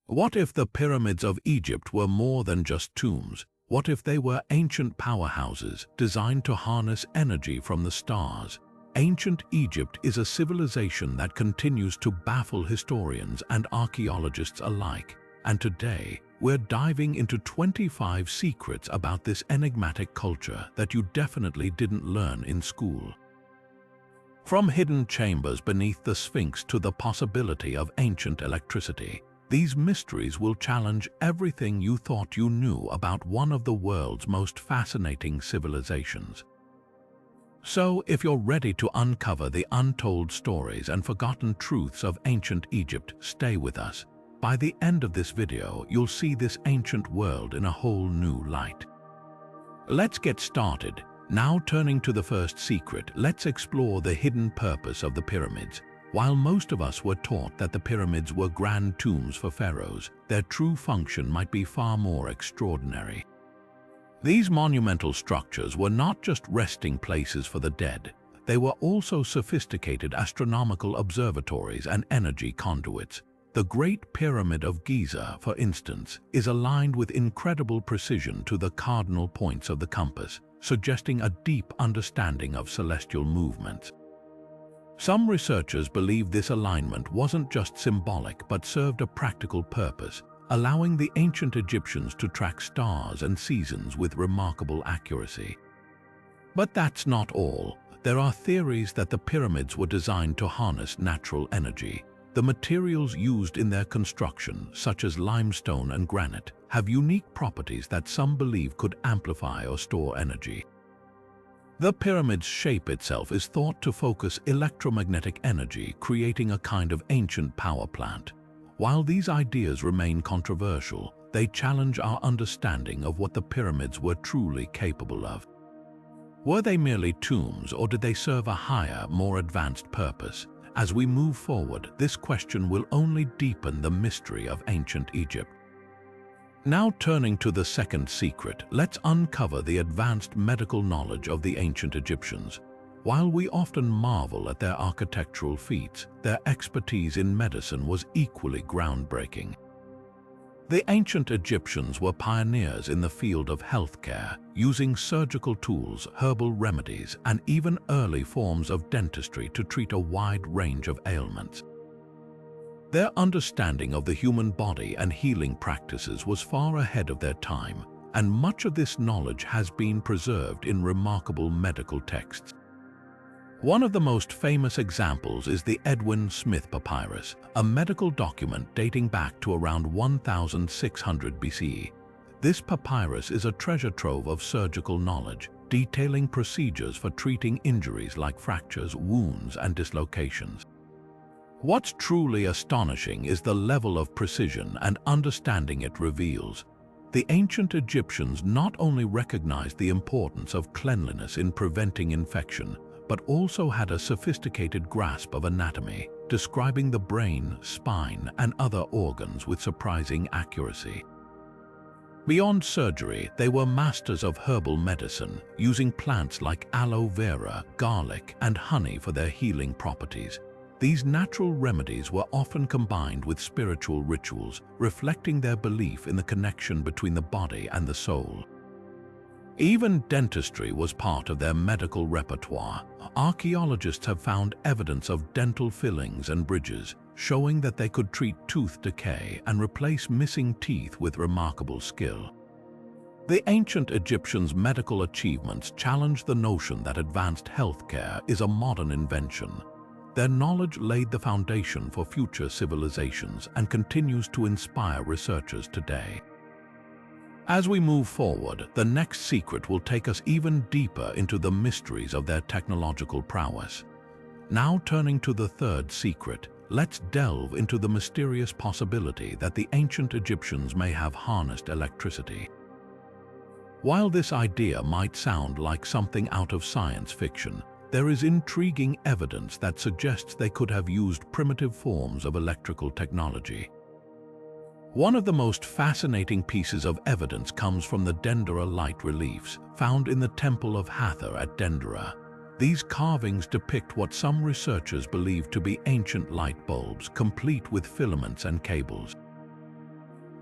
What if the pyramids of Egypt were more than just tombs? What if they were ancient powerhouses designed to harness energy from the stars? Ancient Egypt is a civilization that continues to baffle historians and archaeologists alike. And today, we're diving into 25 secrets about this enigmatic culture that you definitely didn't learn in school. From hidden chambers beneath the Sphinx to the possibility of ancient electricity, these mysteries will challenge everything you thought you knew about one of the world's most fascinating civilizations. So, if you're ready to uncover the untold stories and forgotten truths of ancient Egypt, stay with us. By the end of this video, you'll see this ancient world in a whole new light. Let's get started. Now, turning to the first secret, let's explore the hidden purpose of the pyramids. While most of us were taught that the pyramids were grand tombs for pharaohs, their true function might be far more extraordinary. These monumental structures were not just resting places for the dead, they were also sophisticated astronomical observatories and energy conduits. The Great Pyramid of Giza, for instance, is aligned with incredible precision to the cardinal points of the compass, suggesting a deep understanding of celestial movements. Some researchers believe this alignment wasn't just symbolic but served a practical purpose, allowing the ancient Egyptians to track stars and seasons with remarkable accuracy. But that's not all. There are theories that the pyramids were designed to harness natural energy. The materials used in their construction, such as limestone and granite, have unique properties that some believe could amplify or store energy. The pyramid's shape itself is thought to focus electromagnetic energy, creating a kind of ancient power plant. While these ideas remain controversial, they challenge our understanding of what the pyramids were truly capable of. Were they merely tombs, or did they serve a higher, more advanced purpose? As we move forward, this question will only deepen the mystery of ancient Egypt. Now, turning to the second secret, let's uncover the advanced medical knowledge of the ancient Egyptians. While we often marvel at their architectural feats, their expertise in medicine was equally groundbreaking. The ancient Egyptians were pioneers in the field of healthcare, using surgical tools, herbal remedies, and even early forms of dentistry to treat a wide range of ailments. Their understanding of the human body and healing practices was far ahead of their time, and much of this knowledge has been preserved in remarkable medical texts. One of the most famous examples is the Edwin Smith Papyrus, a medical document dating back to around 1600 BCE. This papyrus is a treasure trove of surgical knowledge, detailing procedures for treating injuries like fractures, wounds, and dislocations. What's truly astonishing is the level of precision and understanding it reveals. The ancient Egyptians not only recognized the importance of cleanliness in preventing infection, but also had a sophisticated grasp of anatomy, describing the brain, spine, and other organs with surprising accuracy. Beyond surgery, they were masters of herbal medicine, using plants like aloe vera, garlic, and honey for their healing properties. These natural remedies were often combined with spiritual rituals, reflecting their belief in the connection between the body and the soul. Even dentistry was part of their medical repertoire. Archaeologists have found evidence of dental fillings and bridges, showing that they could treat tooth decay and replace missing teeth with remarkable skill. The ancient Egyptians' medical achievements challenged the notion that advanced healthcare is a modern invention. Their knowledge laid the foundation for future civilizations and continues to inspire researchers today. As we move forward, the next secret will take us even deeper into the mysteries of their technological prowess. Now, turning to the third secret, let's delve into the mysterious possibility that the ancient Egyptians may have harnessed electricity. While this idea might sound like something out of science fiction, there is intriguing evidence that suggests they could have used primitive forms of electrical technology. One of the most fascinating pieces of evidence comes from the Dendera light reliefs, found in the Temple of Hathor at Dendera. These carvings depict what some researchers believe to be ancient light bulbs, complete with filaments and cables.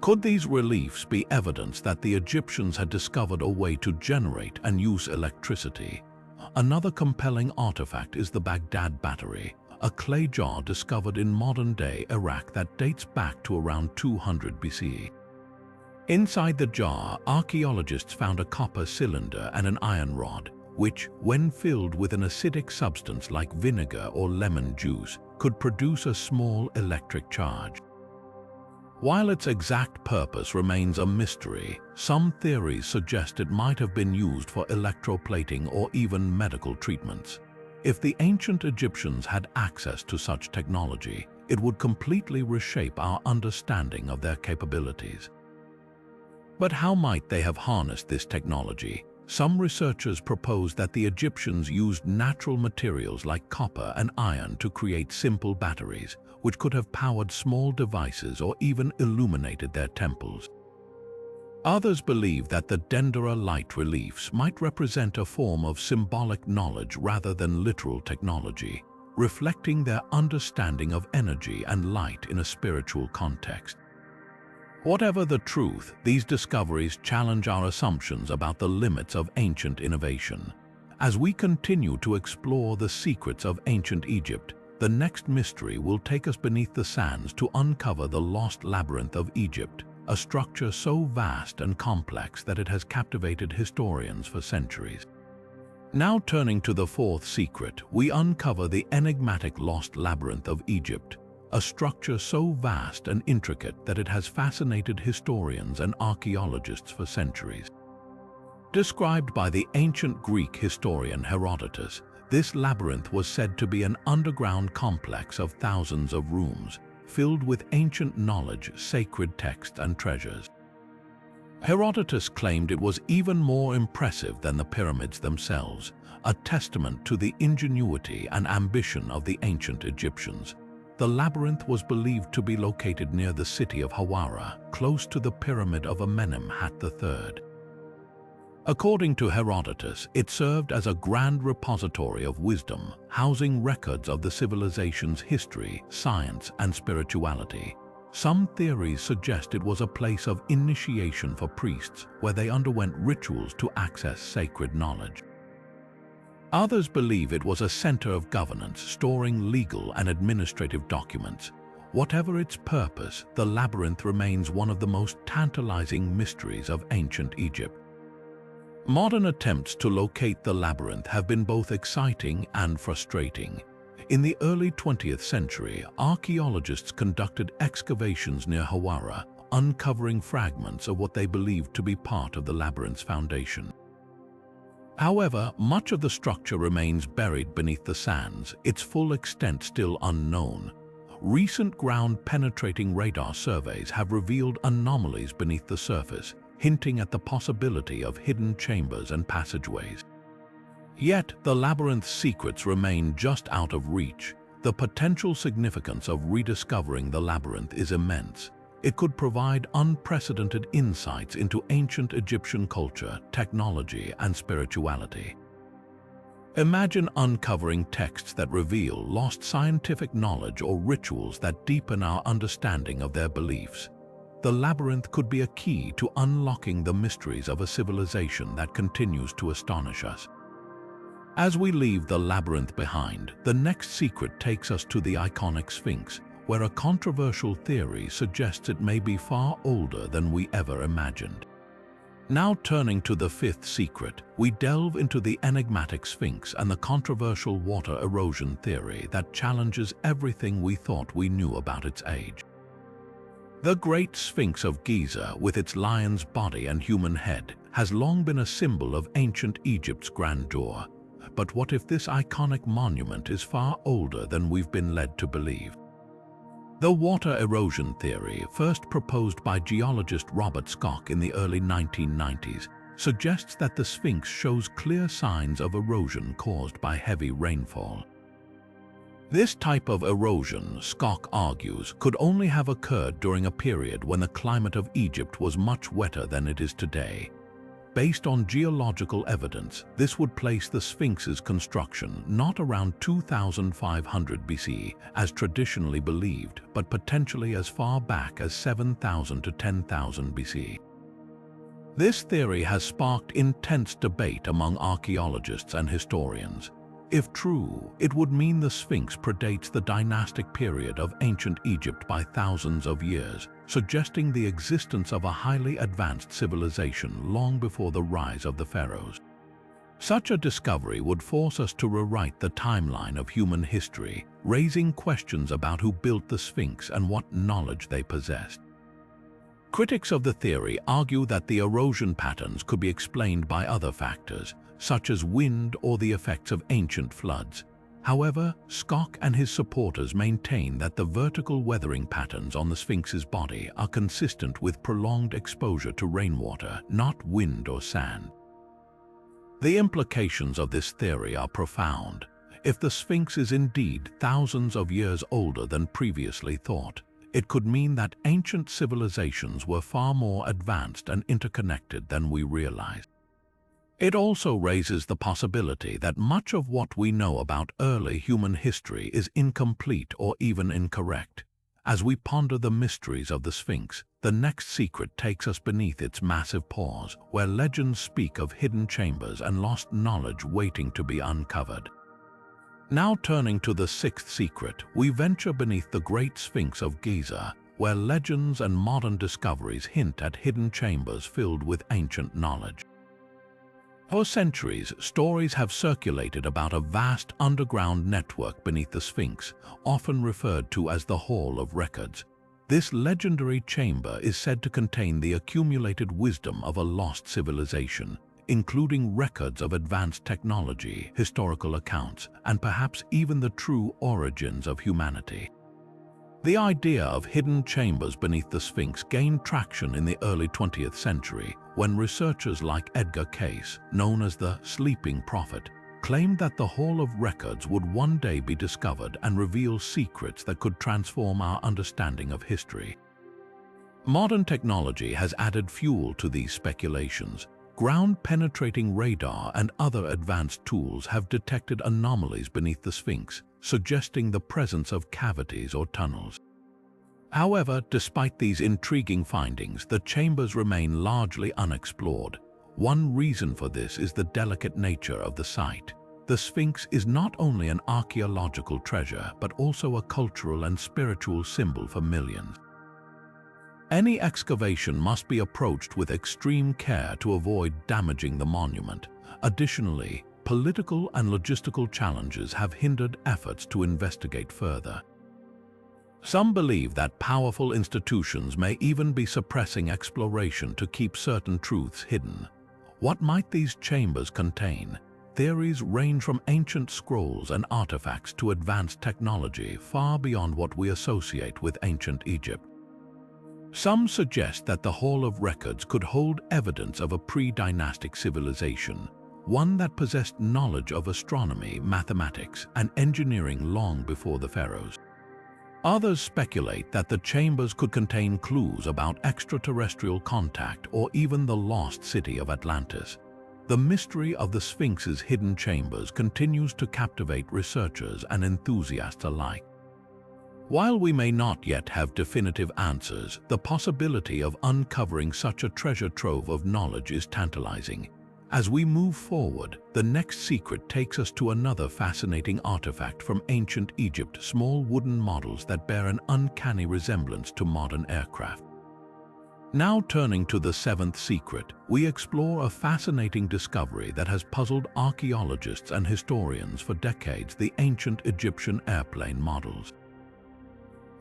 Could these reliefs be evidence that the Egyptians had discovered a way to generate and use electricity? Another compelling artifact is the Baghdad Battery, a clay jar discovered in modern-day Iraq that dates back to around 200 BCE. Inside the jar, archaeologists found a copper cylinder and an iron rod, which, when filled with an acidic substance like vinegar or lemon juice, could produce a small electric charge. While its exact purpose remains a mystery, some theories suggest it might have been used for electroplating or even medical treatments. If the ancient Egyptians had access to such technology, it would completely reshape our understanding of their capabilities. But how might they have harnessed this technology? Some researchers propose that the Egyptians used natural materials like copper and iron to create simple batteries, which could have powered small devices or even illuminated their temples. Others believe that the Dendera light reliefs might represent a form of symbolic knowledge rather than literal technology, reflecting their understanding of energy and light in a spiritual context. Whatever the truth, these discoveries challenge our assumptions about the limits of ancient innovation. As we continue to explore the secrets of ancient Egypt, the next mystery will take us beneath the sands to uncover the lost labyrinth of Egypt, a structure so vast and complex that it has captivated historians for centuries. Now turning to the fourth secret, we uncover the enigmatic lost labyrinth of Egypt, a structure so vast and intricate that it has fascinated historians and archaeologists for centuries. Described by the ancient Greek historian Herodotus, this labyrinth was said to be an underground complex of thousands of rooms, filled with ancient knowledge, sacred texts, and treasures. Herodotus claimed it was even more impressive than the pyramids themselves, a testament to the ingenuity and ambition of the ancient Egyptians. The labyrinth was believed to be located near the city of Hawara, close to the pyramid of Amenemhat III. According to Herodotus, it served as a grand repository of wisdom, housing records of the civilization's history, science, and spirituality. Some theories suggest it was a place of initiation for priests, where they underwent rituals to access sacred knowledge. Others believe it was a center of governance, storing legal and administrative documents. Whatever its purpose, the labyrinth remains one of the most tantalizing mysteries of ancient Egypt. Modern attempts to locate the labyrinth have been both exciting and frustrating. In the early 20th century, archaeologists conducted excavations near Hawara, uncovering fragments of what they believed to be part of the labyrinth's foundation. However, much of the structure remains buried beneath the sands, its full extent still unknown. Recent ground-penetrating radar surveys have revealed anomalies beneath the surface, hinting at the possibility of hidden chambers and passageways. Yet, the labyrinth's secrets remain just out of reach. The potential significance of rediscovering the labyrinth is immense. It could provide unprecedented insights into ancient Egyptian culture, technology, and spirituality. Imagine uncovering texts that reveal lost scientific knowledge or rituals that deepen our understanding of their beliefs. The labyrinth could be a key to unlocking the mysteries of a civilization that continues to astonish us. As we leave the labyrinth behind, the next secret takes us to the iconic Sphinx, where a controversial theory suggests it may be far older than we ever imagined. Now turning to the fifth secret, we delve into the enigmatic Sphinx and the controversial water erosion theory that challenges everything we thought we knew about its age. The Great Sphinx of Giza, with its lion's body and human head, has long been a symbol of ancient Egypt's grandeur. But what if this iconic monument is far older than we've been led to believe? The water erosion theory, first proposed by geologist Robert Schoch in the early 1990s, suggests that the Sphinx shows clear signs of erosion caused by heavy rainfall. This type of erosion, Schoch argues, could only have occurred during a period when the climate of Egypt was much wetter than it is today. Based on geological evidence, this would place the Sphinx's construction not around 2500 BC, as traditionally believed, but potentially as far back as 7000 to 10,000 BC. This theory has sparked intense debate among archaeologists and historians. If true, it would mean the Sphinx predates the dynastic period of ancient Egypt by thousands of years, suggesting the existence of a highly advanced civilization long before the rise of the pharaohs. Such a discovery would force us to rewrite the timeline of human history, raising questions about who built the Sphinx and what knowledge they possessed. Critics of the theory argue that the erosion patterns could be explained by other factors, such as wind or the effects of ancient floods. However, Scott and his supporters maintain that the vertical weathering patterns on the Sphinx's body are consistent with prolonged exposure to rainwater, not wind or sand. The implications of this theory are profound. If the Sphinx is indeed thousands of years older than previously thought, it could mean that ancient civilizations were far more advanced and interconnected than we realized. It also raises the possibility that much of what we know about early human history is incomplete or even incorrect. As we ponder the mysteries of the Sphinx, the next secret takes us beneath its massive paws, where legends speak of hidden chambers and lost knowledge waiting to be uncovered. Now turning to the sixth secret, we venture beneath the Great Sphinx of Giza, where legends and modern discoveries hint at hidden chambers filled with ancient knowledge. For centuries, stories have circulated about a vast underground network beneath the Sphinx, often referred to as the Hall of Records. This legendary chamber is said to contain the accumulated wisdom of a lost civilization, including records of advanced technology, historical accounts, and perhaps even the true origins of humanity. The idea of hidden chambers beneath the Sphinx gained traction in the early 20th century when researchers like Edgar Cayce, known as the Sleeping Prophet, claimed that the Hall of Records would one day be discovered and reveal secrets that could transform our understanding of history. Modern technology has added fuel to these speculations. Ground-penetrating radar and other advanced tools have detected anomalies beneath the Sphinx, suggesting the presence of cavities or tunnels. However, despite these intriguing findings, the chambers remain largely unexplored. One reason for this is the delicate nature of the site. The Sphinx is not only an archaeological treasure, but also a cultural and spiritual symbol for millions. Any excavation must be approached with extreme care to avoid damaging the monument. Additionally, political and logistical challenges have hindered efforts to investigate further. Some believe that powerful institutions may even be suppressing exploration to keep certain truths hidden. What might these chambers contain? Theories range from ancient scrolls and artifacts to advanced technology far beyond what we associate with ancient Egypt. Some suggest that the Hall of Records could hold evidence of a pre-dynastic civilization, one that possessed knowledge of astronomy, mathematics, and engineering long before the pharaohs. Others speculate that the chambers could contain clues about extraterrestrial contact or even the lost city of Atlantis. The mystery of the Sphinx's hidden chambers continues to captivate researchers and enthusiasts alike. While we may not yet have definitive answers, the possibility of uncovering such a treasure trove of knowledge is tantalizing. As we move forward, the next secret takes us to another fascinating artifact from ancient Egypt, small wooden models that bear an uncanny resemblance to modern aircraft. Now turning to the seventh secret, we explore a fascinating discovery that has puzzled archaeologists and historians for decades: the ancient Egyptian airplane models.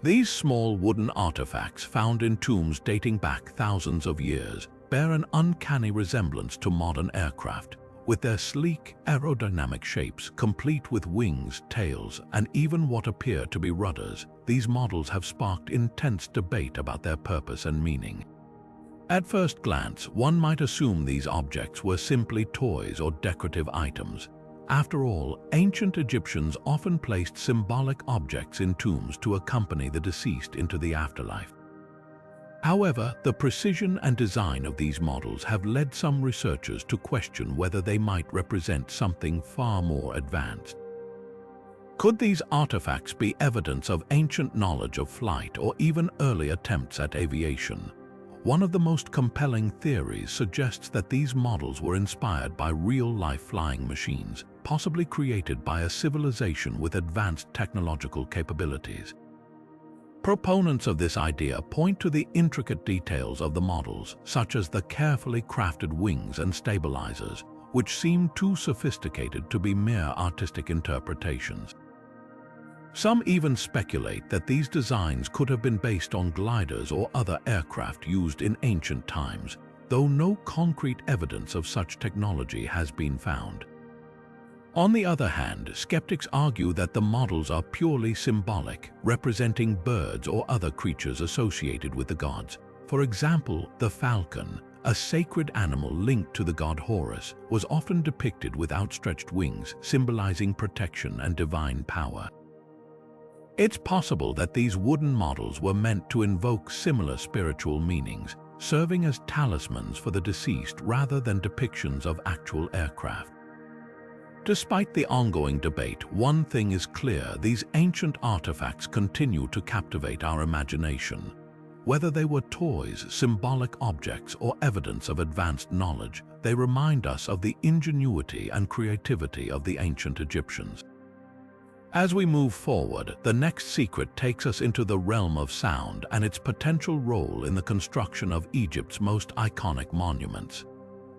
These small wooden artifacts, found in tombs dating back thousands of years, bear an uncanny resemblance to modern aircraft. With their sleek, aerodynamic shapes, complete with wings, tails, and even what appear to be rudders, these models have sparked intense debate about their purpose and meaning. At first glance, one might assume these objects were simply toys or decorative items. After all, ancient Egyptians often placed symbolic objects in tombs to accompany the deceased into the afterlife. However, the precision and design of these models have led some researchers to question whether they might represent something far more advanced. Could these artifacts be evidence of ancient knowledge of flight or even early attempts at aviation? One of the most compelling theories suggests that these models were inspired by real-life flying machines, possibly created by a civilization with advanced technological capabilities. Proponents of this idea point to the intricate details of the models, such as the carefully crafted wings and stabilizers, which seem too sophisticated to be mere artistic interpretations. Some even speculate that these designs could have been based on gliders or other aircraft used in ancient times, though no concrete evidence of such technology has been found. On the other hand, skeptics argue that the models are purely symbolic, representing birds or other creatures associated with the gods. For example, the falcon, a sacred animal linked to the god Horus, was often depicted with outstretched wings, symbolizing protection and divine power. It's possible that these wooden models were meant to invoke similar spiritual meanings, serving as talismans for the deceased rather than depictions of actual aircraft. Despite the ongoing debate, one thing is clear: these ancient artifacts continue to captivate our imagination. Whether they were toys, symbolic objects, or evidence of advanced knowledge, they remind us of the ingenuity and creativity of the ancient Egyptians. As we move forward, the next secret takes us into the realm of sound and its potential role in the construction of Egypt's most iconic monuments.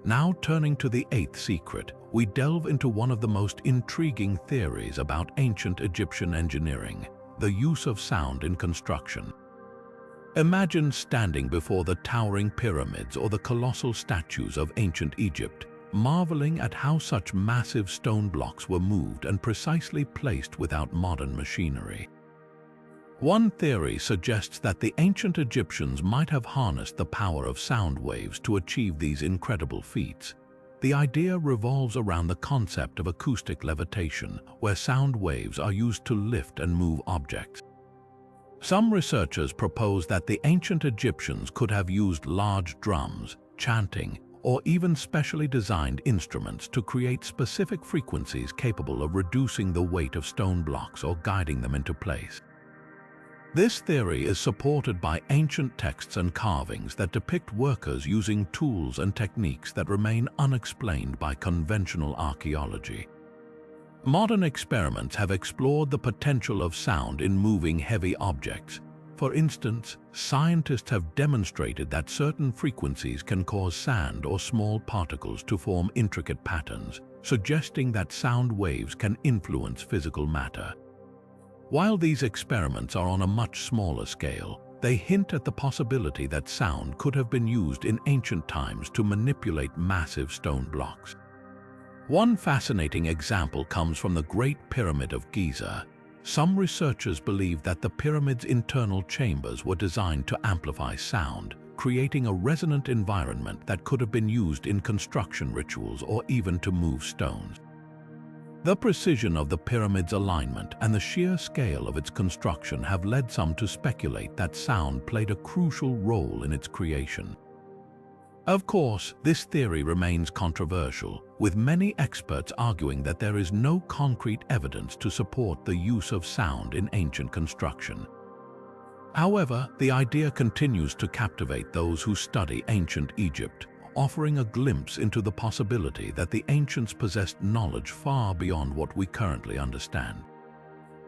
Now turning to the eighth secret, we delve into one of the most intriguing theories about ancient Egyptian engineering: the use of sound in construction. Imagine standing before the towering pyramids or the colossal statues of ancient Egypt, marveling at how such massive stone blocks were moved and precisely placed without modern machinery. One theory suggests that the ancient Egyptians might have harnessed the power of sound waves to achieve these incredible feats. The idea revolves around the concept of acoustic levitation, where sound waves are used to lift and move objects. Some researchers propose that the ancient Egyptians could have used large drums, chanting, or even specially designed instruments to create specific frequencies capable of reducing the weight of stone blocks or guiding them into place. This theory is supported by ancient texts and carvings that depict workers using tools and techniques that remain unexplained by conventional archaeology. Modern experiments have explored the potential of sound in moving heavy objects. For instance, scientists have demonstrated that certain frequencies can cause sand or small particles to form intricate patterns, suggesting that sound waves can influence physical matter. While these experiments are on a much smaller scale, they hint at the possibility that sound could have been used in ancient times to manipulate massive stone blocks. One fascinating example comes from the Great Pyramid of Giza. Some researchers believe that the pyramid's internal chambers were designed to amplify sound, creating a resonant environment that could have been used in construction rituals or even to move stones. The precision of the pyramid's alignment and the sheer scale of its construction have led some to speculate that sound played a crucial role in its creation. Of course, this theory remains controversial, with many experts arguing that there is no concrete evidence to support the use of sound in ancient construction. However, the idea continues to captivate those who study ancient Egypt, offering a glimpse into the possibility that the ancients possessed knowledge far beyond what we currently understand.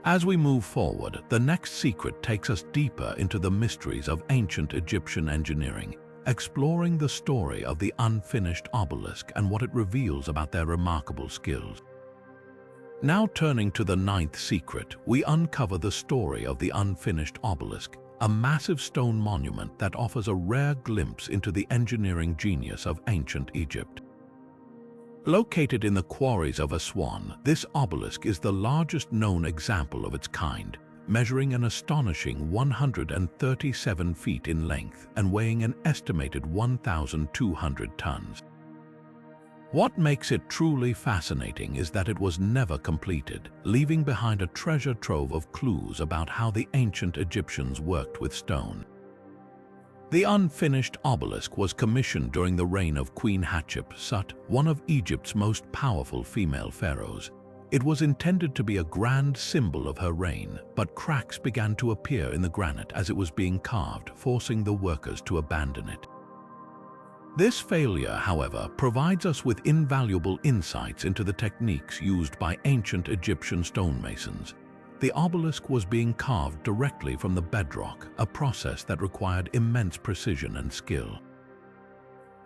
As we move forward, the next secret takes us deeper into the mysteries of ancient Egyptian engineering, exploring the story of the unfinished obelisk and what it reveals about their remarkable skills. Now turning to the ninth secret, we uncover the story of the unfinished obelisk, a massive stone monument that offers a rare glimpse into the engineering genius of ancient Egypt. Located in the quarries of Aswan, this obelisk is the largest known example of its kind, measuring an astonishing 137 feet in length and weighing an estimated 1,200 tons. What makes it truly fascinating is that it was never completed, leaving behind a treasure trove of clues about how the ancient Egyptians worked with stone. The unfinished obelisk was commissioned during the reign of Queen Hatshepsut, one of Egypt's most powerful female pharaohs. It was intended to be a grand symbol of her reign, but cracks began to appear in the granite as it was being carved, forcing the workers to abandon it. This failure, however, provides us with invaluable insights into the techniques used by ancient Egyptian stonemasons. The obelisk was being carved directly from the bedrock, a process that required immense precision and skill.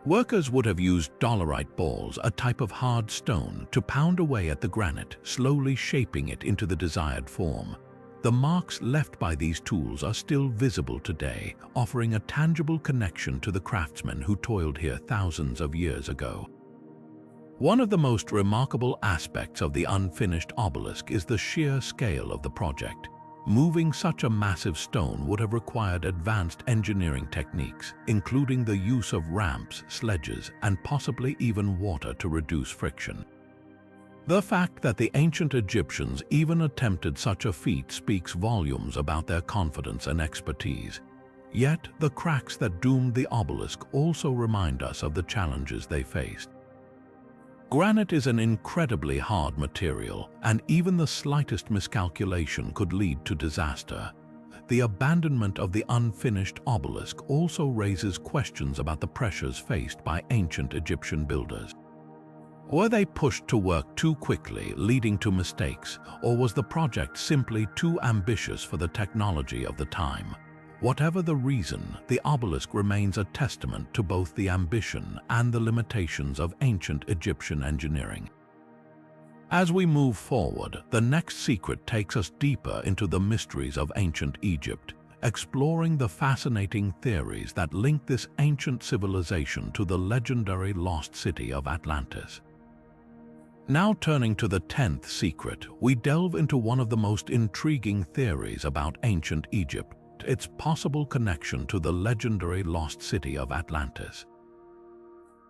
Workers would have used dolerite balls, a type of hard stone, to pound away at the granite, slowly shaping it into the desired form. The marks left by these tools are still visible today, offering a tangible connection to the craftsmen who toiled here thousands of years ago. One of the most remarkable aspects of the unfinished obelisk is the sheer scale of the project. Moving such a massive stone would have required advanced engineering techniques, including the use of ramps, sledges, and possibly even water to reduce friction. The fact that the ancient Egyptians even attempted such a feat speaks volumes about their confidence and expertise. Yet, the cracks that doomed the obelisk also remind us of the challenges they faced. Granite is an incredibly hard material, and even the slightest miscalculation could lead to disaster. The abandonment of the unfinished obelisk also raises questions about the pressures faced by ancient Egyptian builders. Were they pushed to work too quickly, leading to mistakes, or was the project simply too ambitious for the technology of the time? Whatever the reason, the obelisk remains a testament to both the ambition and the limitations of ancient Egyptian engineering. As we move forward, the next secret takes us deeper into the mysteries of ancient Egypt, exploring the fascinating theories that link this ancient civilization to the legendary lost city of Atlantis. Now turning to the 10th secret, we delve into one of the most intriguing theories about ancient Egypt, its possible connection to the legendary lost city of Atlantis.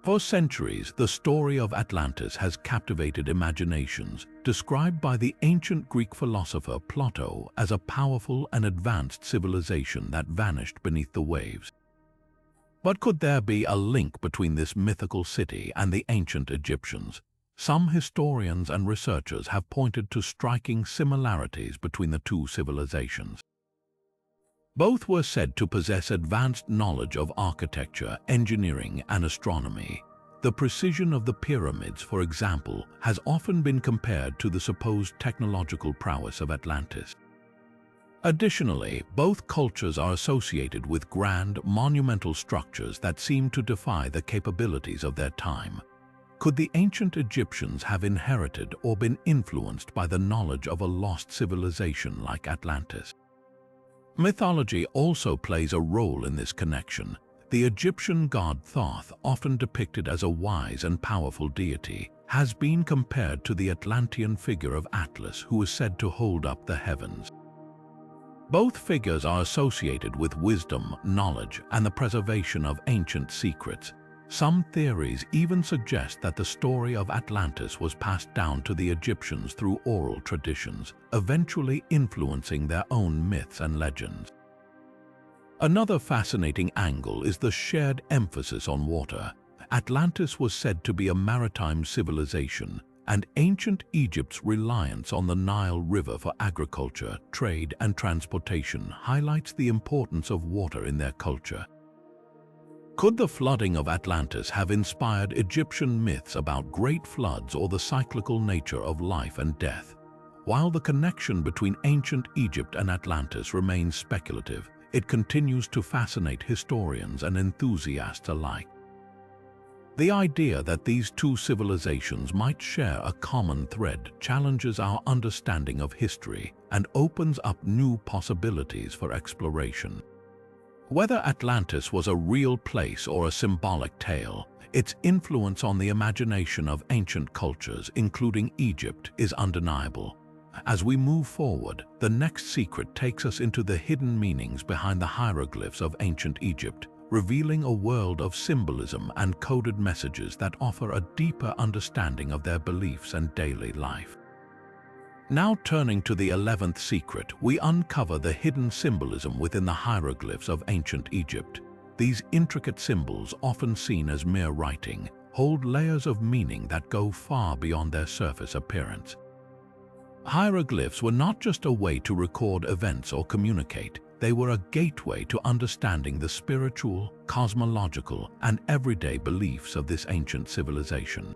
For centuries, the story of Atlantis has captivated imaginations, described by the ancient Greek philosopher Plato as a powerful and advanced civilization that vanished beneath the waves. But could there be a link between this mythical city and the ancient Egyptians? Some historians and researchers have pointed to striking similarities between the two civilizations. Both were said to possess advanced knowledge of architecture, engineering, and astronomy. The precision of the pyramids, for example, has often been compared to the supposed technological prowess of Atlantis. Additionally, both cultures are associated with grand, monumental structures that seem to defy the capabilities of their time. Could the ancient Egyptians have inherited or been influenced by the knowledge of a lost civilization like Atlantis? Mythology also plays a role in this connection. The Egyptian god Thoth, often depicted as a wise and powerful deity, has been compared to the Atlantean figure of Atlas, who is said to hold up the heavens. Both figures are associated with wisdom, knowledge, and the preservation of ancient secrets. Some theories even suggest that the story of Atlantis was passed down to the Egyptians through oral traditions, eventually influencing their own myths and legends. Another fascinating angle is the shared emphasis on water. Atlantis was said to be a maritime civilization, and ancient Egypt's reliance on the Nile River for agriculture, trade, and transportation highlights the importance of water in their culture. Could the flooding of Atlantis have inspired Egyptian myths about great floods or the cyclical nature of life and death? While the connection between ancient Egypt and Atlantis remains speculative, it continues to fascinate historians and enthusiasts alike. The idea that these two civilizations might share a common thread challenges our understanding of history and opens up new possibilities for exploration. Whether Atlantis was a real place or a symbolic tale, its influence on the imagination of ancient cultures, including Egypt, is undeniable. As we move forward, the next secret takes us into the hidden meanings behind the hieroglyphs of ancient Egypt, revealing a world of symbolism and coded messages that offer a deeper understanding of their beliefs and daily life. Now turning to the 11th secret, we uncover the hidden symbolism within the hieroglyphs of ancient Egypt. These intricate symbols, often seen as mere writing, hold layers of meaning that go far beyond their surface appearance. Hieroglyphs were not just a way to record events or communicate. They were a gateway to understanding the spiritual, cosmological, and everyday beliefs of this ancient civilization.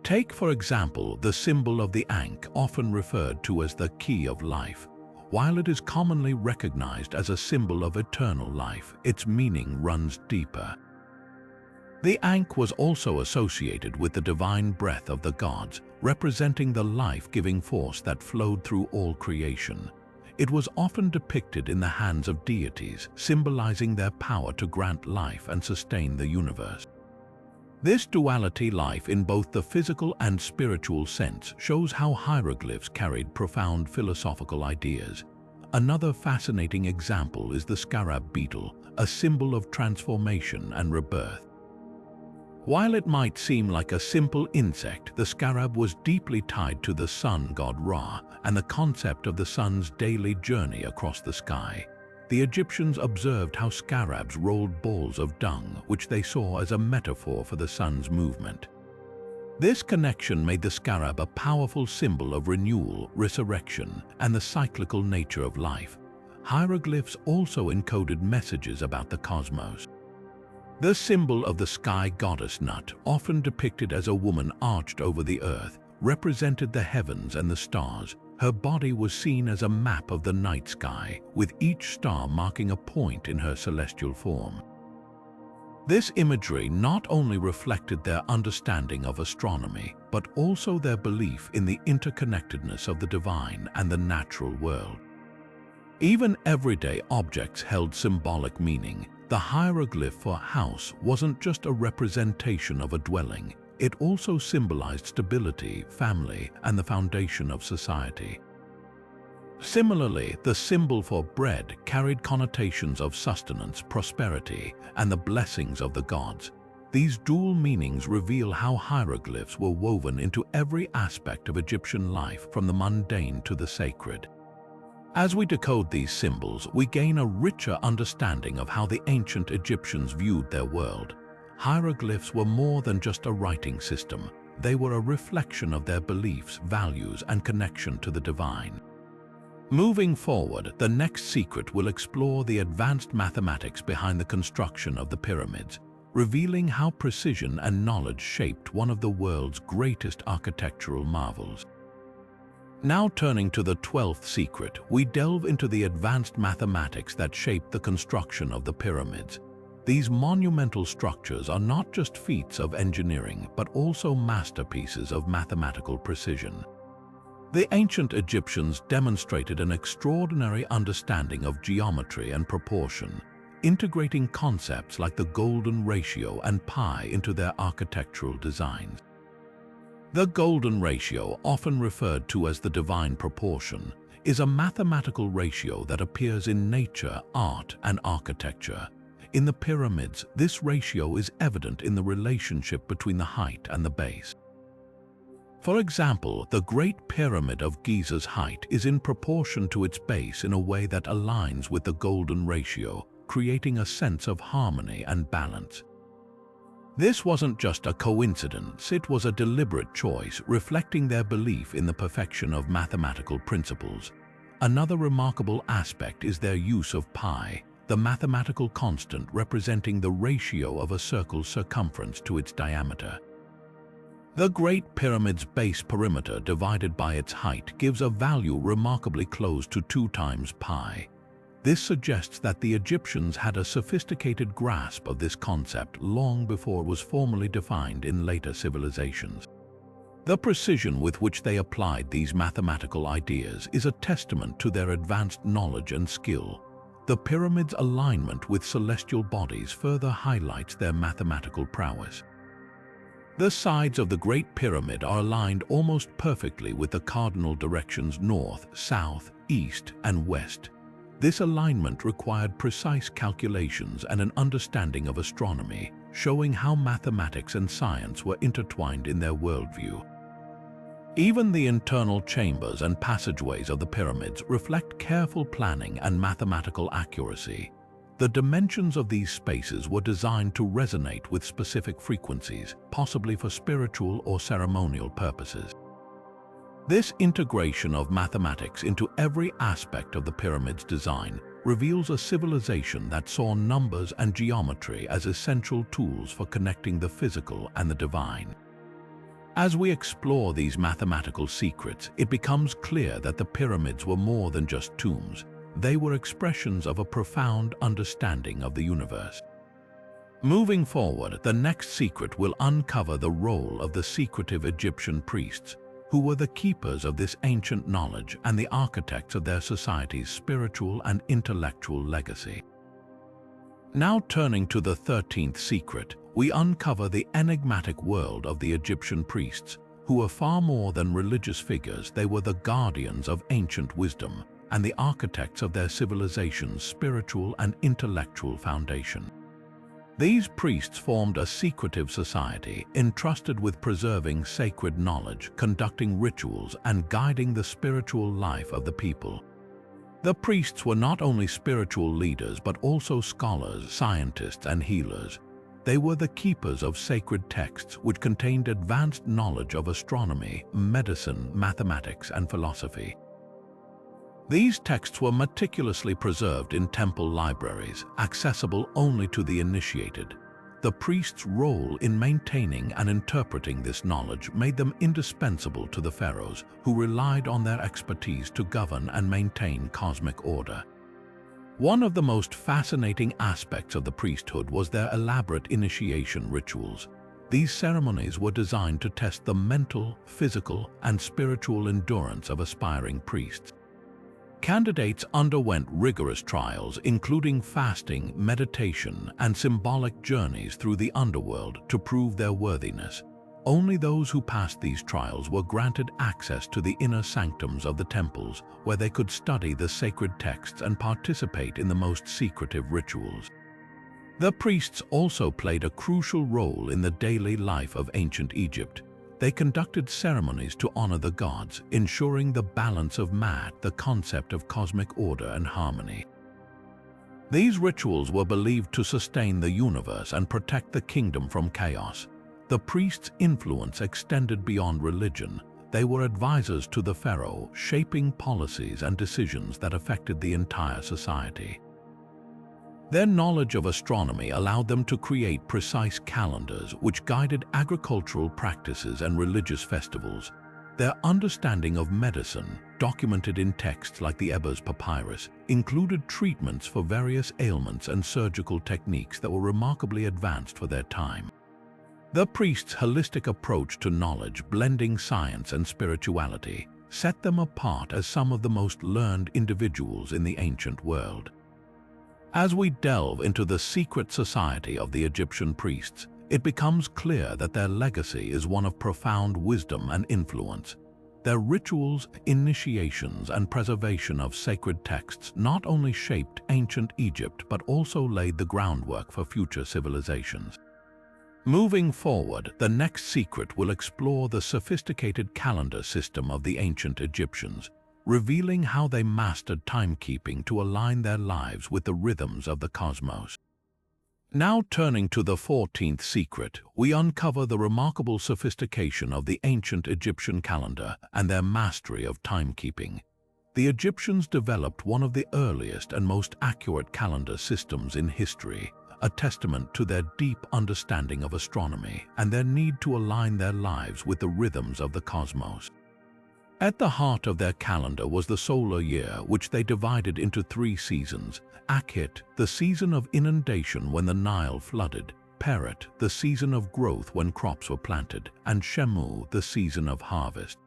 Take, for example, the symbol of the ankh, often referred to as the key of life. While it is commonly recognized as a symbol of eternal life, its meaning runs deeper. The ankh was also associated with the divine breath of the gods, representing the life-giving force that flowed through all creation. It was often depicted in the hands of deities, symbolizing their power to grant life and sustain the universe. This duality, life in both the physical and spiritual sense, shows how hieroglyphs carried profound philosophical ideas. Another fascinating example is the scarab beetle, a symbol of transformation and rebirth. While it might seem like a simple insect, the scarab was deeply tied to the sun god Ra and the concept of the sun's daily journey across the sky. The Egyptians observed how scarabs rolled balls of dung, which they saw as a metaphor for the sun's movement. This connection made the scarab a powerful symbol of renewal, resurrection, and the cyclical nature of life. Hieroglyphs also encoded messages about the cosmos. The symbol of the sky goddess Nut, often depicted as a woman arched over the earth, represented the heavens and the stars. Her body was seen as a map of the night sky, with each star marking a point in her celestial form. This imagery not only reflected their understanding of astronomy, but also their belief in the interconnectedness of the divine and the natural world. Even everyday objects held symbolic meaning. The hieroglyph for house wasn't just a representation of a dwelling. It also symbolized stability, family, and the foundation of society. Similarly, the symbol for bread carried connotations of sustenance, prosperity, and the blessings of the gods. These dual meanings reveal how hieroglyphs were woven into every aspect of Egyptian life, from the mundane to the sacred. As we decode these symbols, we gain a richer understanding of how the ancient Egyptians viewed their world. Hieroglyphs were more than just a writing system. They were a reflection of their beliefs, values, and connection to the divine. Moving forward, the next secret will explore the advanced mathematics behind the construction of the pyramids, revealing how precision and knowledge shaped one of the world's greatest architectural marvels. Now turning to the 12th secret, we delve into the advanced mathematics that shaped the construction of the pyramids. These monumental structures are not just feats of engineering, but also masterpieces of mathematical precision. The ancient Egyptians demonstrated an extraordinary understanding of geometry and proportion, integrating concepts like the golden ratio and pi into their architectural designs. The golden ratio, often referred to as the divine proportion, is a mathematical ratio that appears in nature, art, and architecture. In the pyramids, this ratio is evident in the relationship between the height and the base. For example, the Great Pyramid of Giza's height is in proportion to its base in a way that aligns with the golden ratio, creating a sense of harmony and balance. This wasn't just a coincidence, it was a deliberate choice, reflecting their belief in the perfection of mathematical principles. Another remarkable aspect is their use of pi, the mathematical constant representing the ratio of a circle's circumference to its diameter. The Great Pyramid's base perimeter divided by its height gives a value remarkably close to 2 times pi. This suggests that the Egyptians had a sophisticated grasp of this concept long before it was formally defined in later civilizations. The precision with which they applied these mathematical ideas is a testament to their advanced knowledge and skill. The pyramid's alignment with celestial bodies further highlights their mathematical prowess. The sides of the Great Pyramid are aligned almost perfectly with the cardinal directions north, south, east, and west. This alignment required precise calculations and an understanding of astronomy, showing how mathematics and science were intertwined in their worldview. Even the internal chambers and passageways of the pyramids reflect careful planning and mathematical accuracy. The dimensions of these spaces were designed to resonate with specific frequencies, possibly for spiritual or ceremonial purposes. This integration of mathematics into every aspect of the pyramid's design reveals a civilization that saw numbers and geometry as essential tools for connecting the physical and the divine. As we explore these mathematical secrets, it becomes clear that the pyramids were more than just tombs. They were expressions of a profound understanding of the universe. Moving forward, the next secret will uncover the role of the secretive Egyptian priests, who were the keepers of this ancient knowledge and the architects of their society's spiritual and intellectual legacy. Now turning to the 13th secret, we uncover the enigmatic world of the Egyptian priests, who were far more than religious figures. They were the guardians of ancient wisdom and the architects of their civilization's spiritual and intellectual foundation. These priests formed a secretive society entrusted with preserving sacred knowledge, conducting rituals, and guiding the spiritual life of the people. The priests were not only spiritual leaders but also scholars, scientists, and healers. They were the keepers of sacred texts which contained advanced knowledge of astronomy, medicine, mathematics, and philosophy. These texts were meticulously preserved in temple libraries, accessible only to the initiated. The priests' role in maintaining and interpreting this knowledge made them indispensable to the pharaohs, who relied on their expertise to govern and maintain cosmic order. One of the most fascinating aspects of the priesthood was their elaborate initiation rituals. These ceremonies were designed to test the mental, physical, and spiritual endurance of aspiring priests. Candidates underwent rigorous trials, including fasting, meditation, and symbolic journeys through the underworld to prove their worthiness. Only those who passed these trials were granted access to the inner sanctums of the temples, where they could study the sacred texts and participate in the most secretive rituals. The priests also played a crucial role in the daily life of ancient Egypt. They conducted ceremonies to honor the gods, ensuring the balance of the concept of cosmic order and harmony. These rituals were believed to sustain the universe and protect the kingdom from chaos. The priests' influence extended beyond religion. They were advisors to the pharaoh, shaping policies and decisions that affected the entire society. Their knowledge of astronomy allowed them to create precise calendars which guided agricultural practices and religious festivals. Their understanding of medicine, documented in texts like the Ebers Papyrus, included treatments for various ailments and surgical techniques that were remarkably advanced for their time. The priests' holistic approach to knowledge, blending science and spirituality, set them apart as some of the most learned individuals in the ancient world. As we delve into the secret society of the Egyptian priests, it becomes clear that their legacy is one of profound wisdom and influence. Their rituals, initiations, and preservation of sacred texts not only shaped ancient Egypt but also laid the groundwork for future civilizations. Moving forward, the next secret will explore the sophisticated calendar system of the ancient Egyptians, revealing how they mastered timekeeping to align their lives with the rhythms of the cosmos. Now turning to the 14th secret, we uncover the remarkable sophistication of the ancient Egyptian calendar and their mastery of timekeeping. The Egyptians developed one of the earliest and most accurate calendar systems in history, a testament to their deep understanding of astronomy and their need to align their lives with the rhythms of the cosmos. At the heart of their calendar was the solar year, which they divided into 3 seasons: Akhit, the season of inundation when the Nile flooded; Peret, the season of growth when crops were planted; and Shemu, the season of harvest.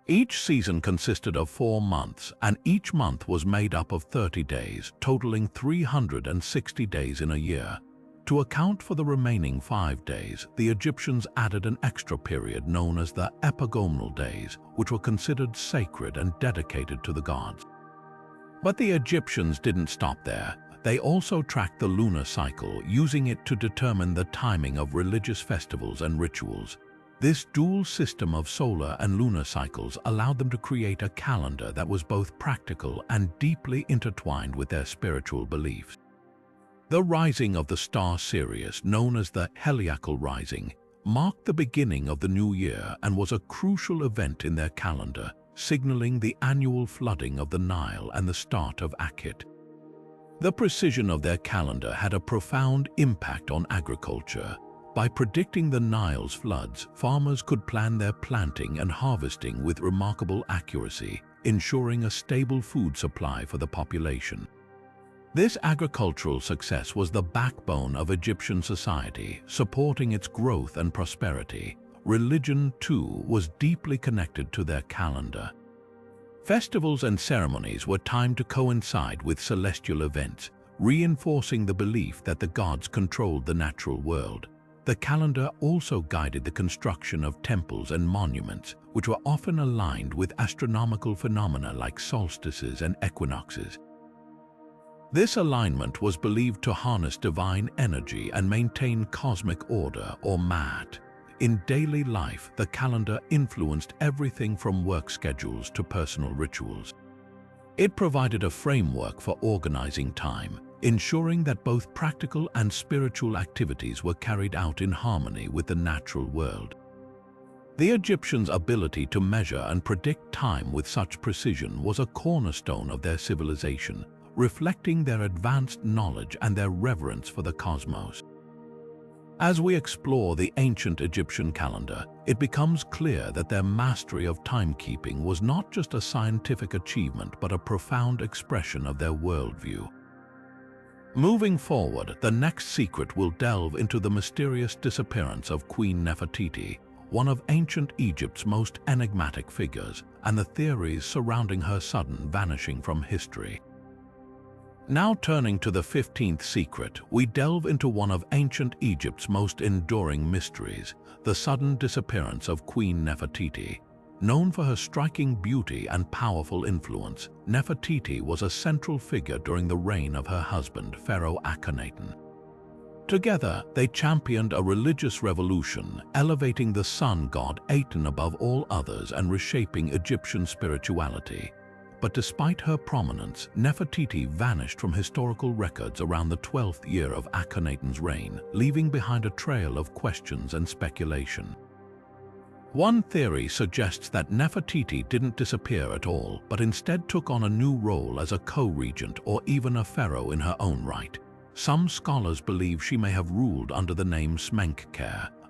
Each season consisted of 4 months, and each month was made up of 30 days, totaling 360 days in a year. To account for the remaining 5 days, the Egyptians added an extra period known as the epagonal days, which were considered sacred and dedicated to the gods. But the Egyptians didn't stop there. They also tracked the lunar cycle, using it to determine the timing of religious festivals and rituals. This dual system of solar and lunar cycles allowed them to create a calendar that was both practical and deeply intertwined with their spiritual beliefs. The rising of the star Sirius, known as the Heliacal Rising, marked the beginning of the new year and was a crucial event in their calendar, signaling the annual flooding of the Nile and the start of Akhet. The precision of their calendar had a profound impact on agriculture. By predicting the Nile's floods, farmers could plan their planting and harvesting with remarkable accuracy, ensuring a stable food supply for the population. This agricultural success was the backbone of Egyptian society, supporting its growth and prosperity. Religion, too, was deeply connected to their calendar. Festivals and ceremonies were timed to coincide with celestial events, reinforcing the belief that the gods controlled the natural world. The calendar also guided the construction of temples and monuments, which were often aligned with astronomical phenomena like solstices and equinoxes. This alignment was believed to harness divine energy and maintain cosmic order, or Ma'at. In daily life, the calendar influenced everything from work schedules to personal rituals. It provided a framework for organizing time, ensuring that both practical and spiritual activities were carried out in harmony with the natural world. The Egyptians' ability to measure and predict time with such precision was a cornerstone of their civilization, reflecting their advanced knowledge and their reverence for the cosmos. As we explore the ancient Egyptian calendar, it becomes clear that their mastery of timekeeping was not just a scientific achievement but a profound expression of their worldview. Moving forward, the next secret will delve into the mysterious disappearance of Queen Nefertiti, one of ancient Egypt's most enigmatic figures, and the theories surrounding her sudden vanishing from history. Now turning to the 15th secret, we delve into one of ancient Egypt's most enduring mysteries, the sudden disappearance of Queen Nefertiti. Known for her striking beauty and powerful influence, Nefertiti was a central figure during the reign of her husband, Pharaoh Akhenaten. Together, they championed a religious revolution, elevating the sun god Aten above all others and reshaping Egyptian spirituality. But despite her prominence, Nefertiti vanished from historical records around the 12th year of Akhenaten's reign, leaving behind a trail of questions and speculation. One theory suggests that Nefertiti didn't disappear at all, but instead took on a new role as a co-regent or even a pharaoh in her own right. Some scholars believe she may have ruled under the name Sphinx,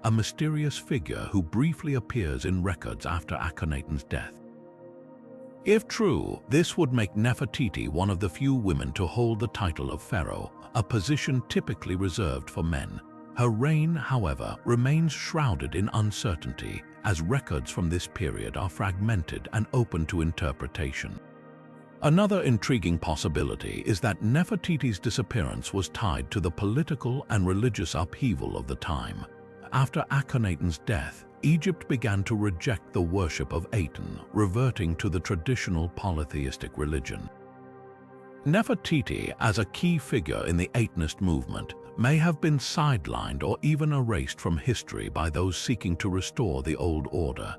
a mysterious figure who briefly appears in records after Akhenaten's death. If true, this would make Nefertiti one of the few women to hold the title of pharaoh, a position typically reserved for men. Her reign, however, remains shrouded in uncertainty, as records from this period are fragmented and open to interpretation. Another intriguing possibility is that Nefertiti's disappearance was tied to the political and religious upheaval of the time. After Akhenaten's death, Egypt began to reject the worship of Aten, reverting to the traditional polytheistic religion. Nefertiti, as a key figure in the Atenist movement, may have been sidelined or even erased from history by those seeking to restore the old order.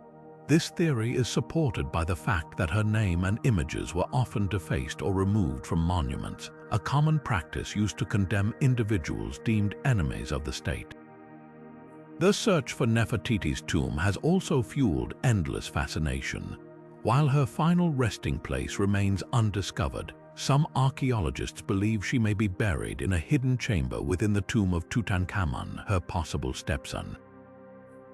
This theory is supported by the fact that her name and images were often defaced or removed from monuments, a common practice used to condemn individuals deemed enemies of the state. The search for Nefertiti's tomb has also fueled endless fascination. While her final resting place remains undiscovered, some archaeologists believe she may be buried in a hidden chamber within the tomb of Tutankhamun, her possible stepson.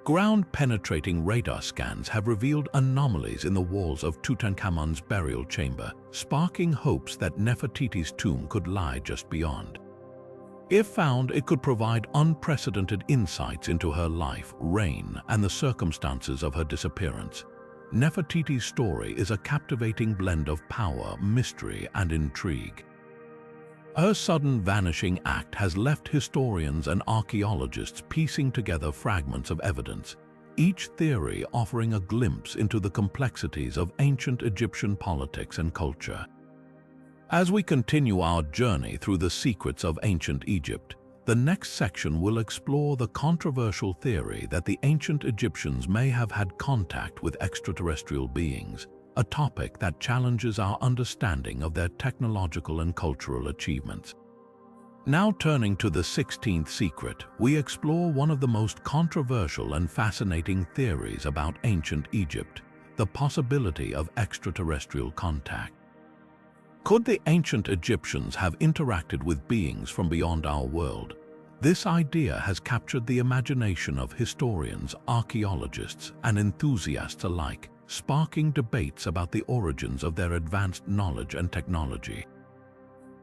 Ground-penetrating radar scans have revealed anomalies in the walls of Tutankhamun's burial chamber, sparking hopes that Nefertiti's tomb could lie just beyond. If found, it could provide unprecedented insights into her life, reign, and the circumstances of her disappearance. Nefertiti's story is a captivating blend of power, mystery, and intrigue. Her sudden vanishing act has left historians and archaeologists piecing together fragments of evidence, each theory offering a glimpse into the complexities of ancient Egyptian politics and culture. As we continue our journey through the secrets of ancient Egypt, the next section will explore the controversial theory that the ancient Egyptians may have had contact with extraterrestrial beings, a topic that challenges our understanding of their technological and cultural achievements. Now turning to the 16th secret, we explore one of the most controversial and fascinating theories about ancient Egypt, the possibility of extraterrestrial contact. Could the ancient Egyptians have interacted with beings from beyond our world? This idea has captured the imagination of historians, archaeologists, and enthusiasts alike, sparking debates about the origins of their advanced knowledge and technology.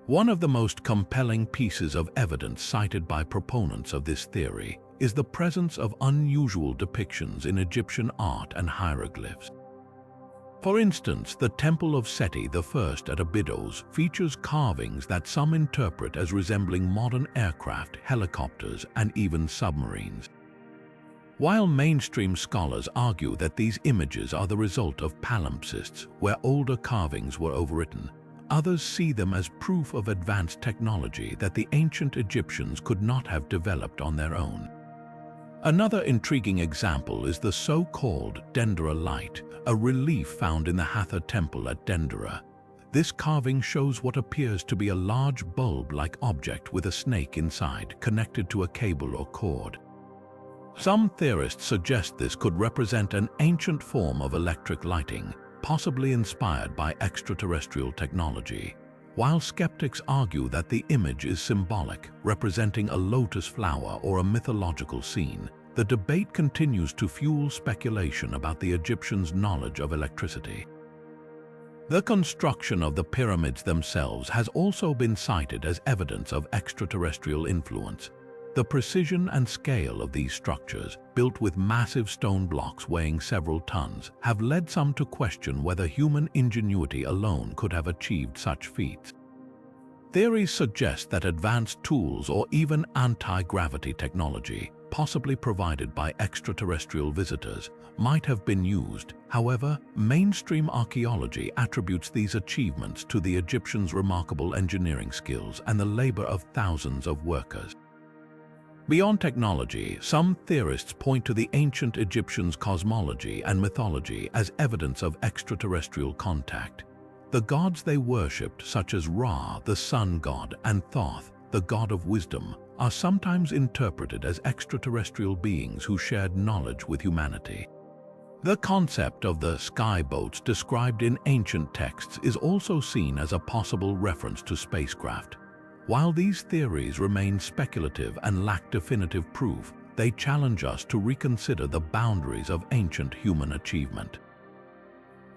One of the most compelling pieces of evidence cited by proponents of this theory is the presence of unusual depictions in Egyptian art and hieroglyphs. For instance, the Temple of Seti I at Abydos features carvings that some interpret as resembling modern aircraft, helicopters, and even submarines. While mainstream scholars argue that these images are the result of palimpsests, where older carvings were overwritten, others see them as proof of advanced technology that the ancient Egyptians could not have developed on their own. Another intriguing example is the so-called Dendera light, a relief found in the Hathor Temple at Dendera. This carving shows what appears to be a large bulb-like object with a snake inside, connected to a cable or cord. Some theorists suggest this could represent an ancient form of electric lighting, possibly inspired by extraterrestrial technology, while skeptics argue that the image is symbolic, representing a lotus flower or a mythological scene. The debate continues to fuel speculation about the Egyptians' knowledge of electricity. The construction of the pyramids themselves has also been cited as evidence of extraterrestrial influence. The precision and scale of these structures, built with massive stone blocks weighing several tons, have led some to question whether human ingenuity alone could have achieved such feats. Theories suggest that advanced tools or even anti-gravity technology, possibly provided by extraterrestrial visitors, might have been used. However, mainstream archaeology attributes these achievements to the Egyptians' remarkable engineering skills and the labor of thousands of workers. Beyond technology, some theorists point to the ancient Egyptians' cosmology and mythology as evidence of extraterrestrial contact. The gods they worshipped, such as Ra, the sun god, and Thoth, the god of wisdom, are sometimes interpreted as extraterrestrial beings who shared knowledge with humanity. The concept of the sky boats described in ancient texts is also seen as a possible reference to spacecraft. While these theories remain speculative and lack definitive proof, they challenge us to reconsider the boundaries of ancient human achievement.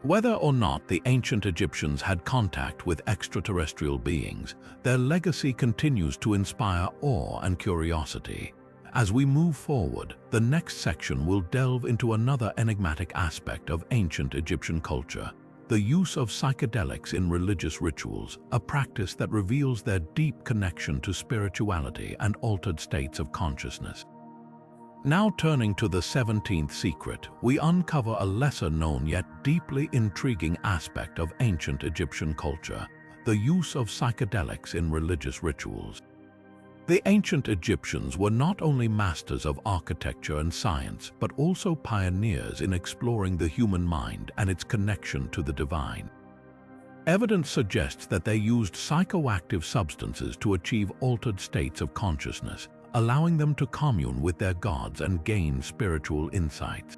Whether or not the ancient Egyptians had contact with extraterrestrial beings, their legacy continues to inspire awe and curiosity. As we move forward, the next section will delve into another enigmatic aspect of ancient Egyptian culture: the use of psychedelics in religious rituals, a practice that reveals their deep connection to spirituality and altered states of consciousness. Now turning to the 17th secret, we uncover a lesser-known yet deeply intriguing aspect of ancient Egyptian culture: the use of psychedelics in religious rituals. The ancient Egyptians were not only masters of architecture and science, but also pioneers in exploring the human mind and its connection to the divine. Evidence suggests that they used psychoactive substances to achieve altered states of consciousness, allowing them to commune with their gods and gain spiritual insights.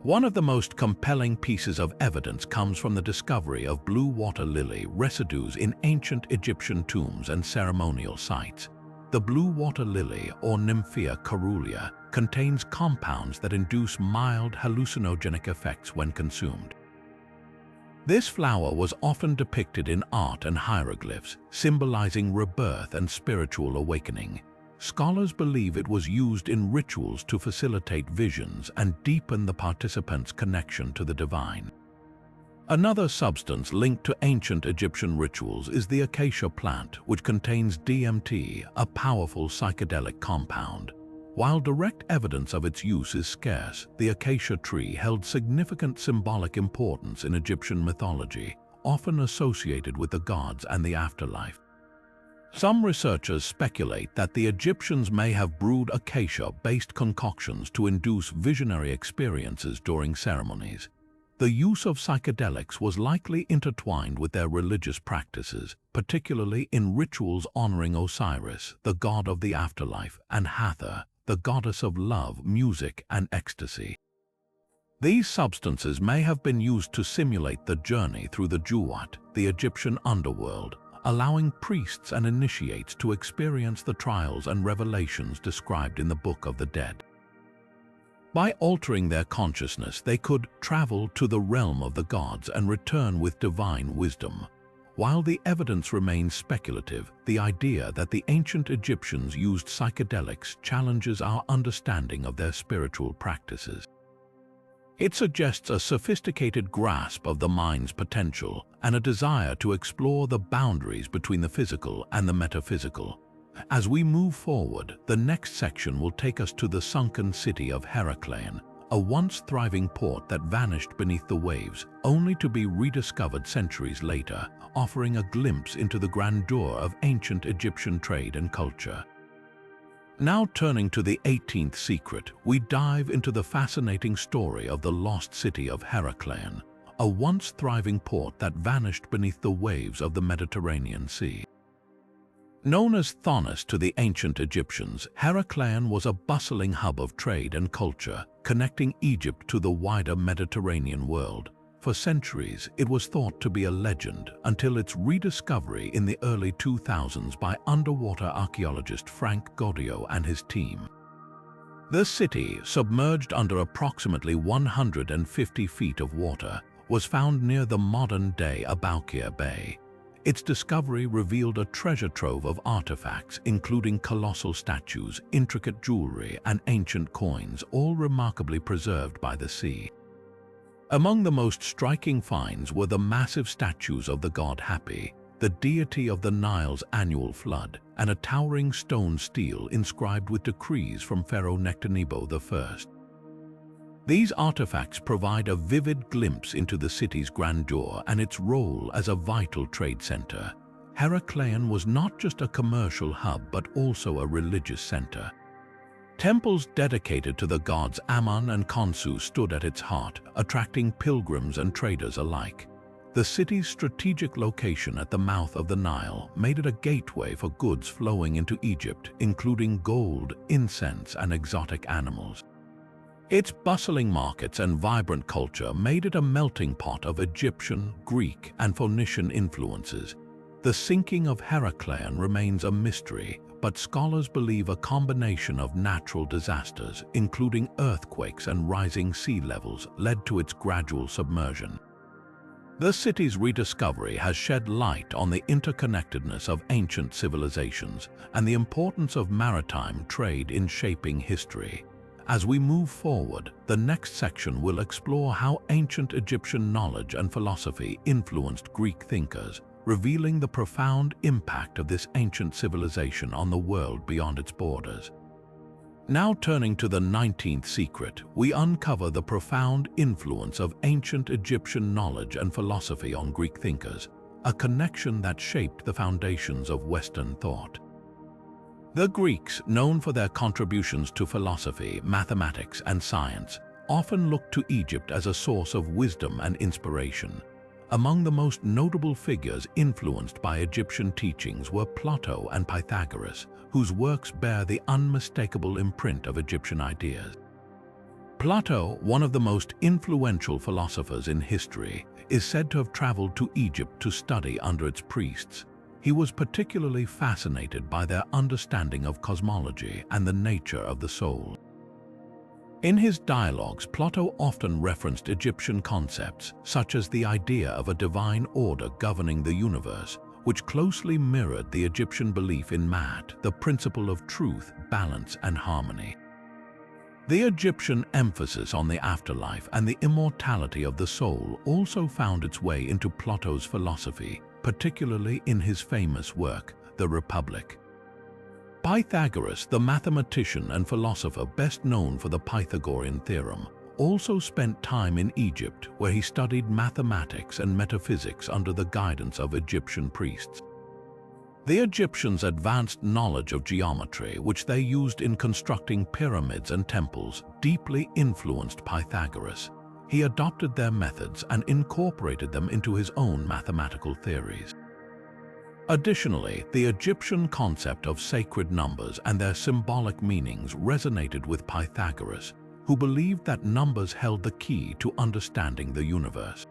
One of the most compelling pieces of evidence comes from the discovery of blue water lily residues in ancient Egyptian tombs and ceremonial sites. The blue water lily, or Nymphea caerulea, contains compounds that induce mild hallucinogenic effects when consumed. This flower was often depicted in art and hieroglyphs, symbolizing rebirth and spiritual awakening. Scholars believe it was used in rituals to facilitate visions and deepen the participants' connection to the divine. Another substance linked to ancient Egyptian rituals is the acacia plant, which contains DMT, a powerful psychedelic compound. While direct evidence of its use is scarce, the acacia tree held significant symbolic importance in Egyptian mythology, often associated with the gods and the afterlife. Some researchers speculate that the Egyptians may have brewed acacia-based concoctions to induce visionary experiences during ceremonies. the use of psychedelics was likely intertwined with their religious practices, particularly in rituals honoring Osiris, the god of the afterlife, and Hathor, the goddess of love, music, and ecstasy. These substances may have been used to simulate the journey through the Juwat, the Egyptian underworld, allowing priests and initiates to experience the trials and revelations described in the Book of the Dead. By altering their consciousness, they could travel to the realm of the gods and return with divine wisdom. While the evidence remains speculative, the idea that the ancient Egyptians used psychedelics challenges our understanding of their spiritual practices. It suggests a sophisticated grasp of the mind's potential and a desire to explore the boundaries between the physical and the metaphysical. As we move forward, the next section will take us to the sunken city of Heracleion, a once thriving port that vanished beneath the waves, only to be rediscovered centuries later, offering a glimpse into the grandeur of ancient Egyptian trade and culture. Now turning to the 18th secret, we dive into the fascinating story of the lost city of Heracleion, a once thriving port that vanished beneath the waves of the Mediterranean Sea. Known as Thonis to the ancient Egyptians, Heracleion was a bustling hub of trade and culture, connecting Egypt to the wider Mediterranean world. For centuries, it was thought to be a legend until its rediscovery in the early 2000s by underwater archaeologist Frank Gaudio and his team. The city, submerged under approximately 150 feet of water, was found near the modern-day Aboukir Bay. Its discovery revealed a treasure trove of artifacts, including colossal statues, intricate jewelry, and ancient coins, all remarkably preserved by the sea. Among the most striking finds were the massive statues of the god Hapi, the deity of the Nile's annual flood, and a towering stone stele inscribed with decrees from Pharaoh Nectanebo I. These artifacts provide a vivid glimpse into the city's grandeur and its role as a vital trade center. Heracleion was not just a commercial hub but also a religious center. Temples dedicated to the gods Ammon and Khonsu stood at its heart, attracting pilgrims and traders alike. The city's strategic location at the mouth of the Nile made it a gateway for goods flowing into Egypt, including gold, incense, and exotic animals. Its bustling markets and vibrant culture made it a melting pot of Egyptian, Greek, and Phoenician influences. The sinking of Heracleion remains a mystery, but scholars believe a combination of natural disasters, including earthquakes and rising sea levels, led to its gradual submersion. The city's rediscovery has shed light on the interconnectedness of ancient civilizations and the importance of maritime trade in shaping history. As we move forward, the next section will explore how ancient Egyptian knowledge and philosophy influenced Greek thinkers, revealing the profound impact of this ancient civilization on the world beyond its borders. Now turning to the 19th secret, we uncover the profound influence of ancient Egyptian knowledge and philosophy on Greek thinkers, a connection that shaped the foundations of Western thought. The Greeks, known for their contributions to philosophy, mathematics, and science, often looked to Egypt as a source of wisdom and inspiration. Among the most notable figures influenced by Egyptian teachings were Plato and Pythagoras, whose works bear the unmistakable imprint of Egyptian ideas. Plato, one of the most influential philosophers in history, is said to have traveled to Egypt to study under its priests. He was particularly fascinated by their understanding of cosmology and the nature of the soul. In his dialogues, Plato often referenced Egyptian concepts, such as the idea of a divine order governing the universe, which closely mirrored the Egyptian belief in Ma'at, the principle of truth, balance, and harmony. The Egyptian emphasis on the afterlife and the immortality of the soul also found its way into Plato's philosophy, particularly in his famous work, The Republic. Pythagoras, the mathematician and philosopher best known for the Pythagorean theorem, also spent time in Egypt, where he studied mathematics and metaphysics under the guidance of Egyptian priests. The Egyptians' advanced knowledge of geometry, which they used in constructing pyramids and temples, deeply influenced Pythagoras. he adopted their methods and incorporated them into his own mathematical theories. Additionally, the Egyptian concept of sacred numbers and their symbolic meanings resonated with Pythagoras, who believed that numbers held the key to understanding the universe.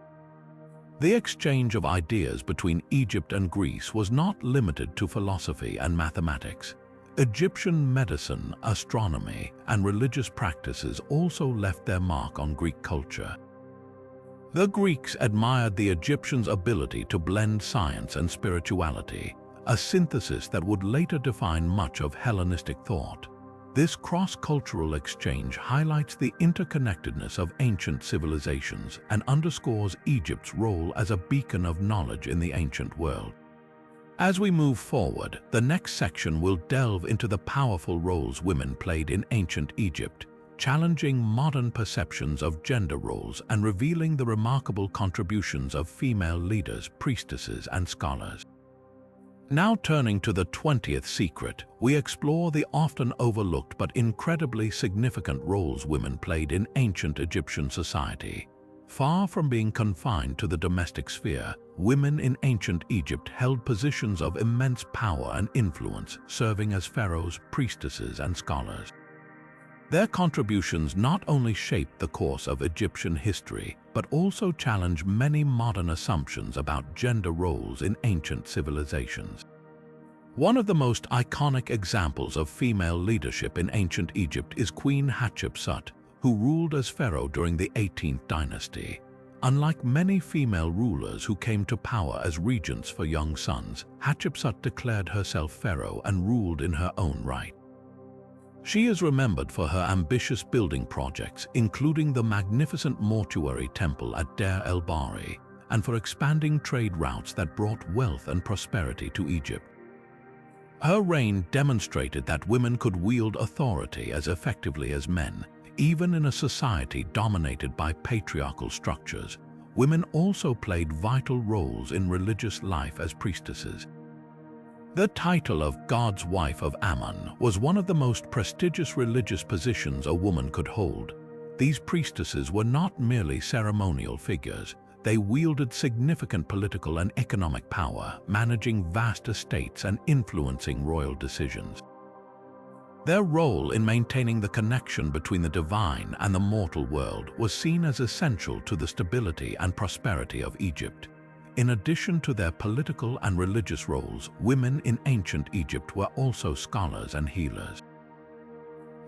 The exchange of ideas between Egypt and Greece was not limited to philosophy and mathematics. Egyptian medicine, astronomy, and religious practices also left their mark on Greek culture. The Greeks admired the Egyptians' ability to blend science and spirituality, a synthesis that would later define much of Hellenistic thought. This cross-cultural exchange highlights the interconnectedness of ancient civilizations and underscores Egypt's role as a beacon of knowledge in the ancient world. As we move forward, the next section will delve into the powerful roles women played in ancient Egypt, challenging modern perceptions of gender roles and revealing the remarkable contributions of female leaders, priestesses, and scholars. Now turning to the 20th secret, we explore the often overlooked but incredibly significant roles women played in ancient Egyptian society. Far from being confined to the domestic sphere, women in ancient Egypt held positions of immense power and influence, serving as pharaohs, priestesses, and scholars. Their contributions not only shaped the course of Egyptian history, but also challenged many modern assumptions about gender roles in ancient civilizations. One of the most iconic examples of female leadership in ancient Egypt is Queen Hatshepsut, who ruled as pharaoh during the 18th dynasty. Unlike many female rulers who came to power as regents for young sons, Hatshepsut declared herself pharaoh and ruled in her own right. She is remembered for her ambitious building projects, including the magnificent mortuary temple at Deir el-Bahari, and for expanding trade routes that brought wealth and prosperity to Egypt. Her reign demonstrated that women could wield authority as effectively as men, even in a society dominated by patriarchal structures. Women also played vital roles in religious life as priestesses. The title of God's wife of Ammon was one of the most prestigious religious positions a woman could hold. These priestesses were not merely ceremonial figures. They wielded significant political and economic power, managing vast estates and influencing royal decisions. Their role in maintaining the connection between the divine and the mortal world was seen as essential to the stability and prosperity of Egypt. In addition to their political and religious roles, women in ancient Egypt were also scholars and healers.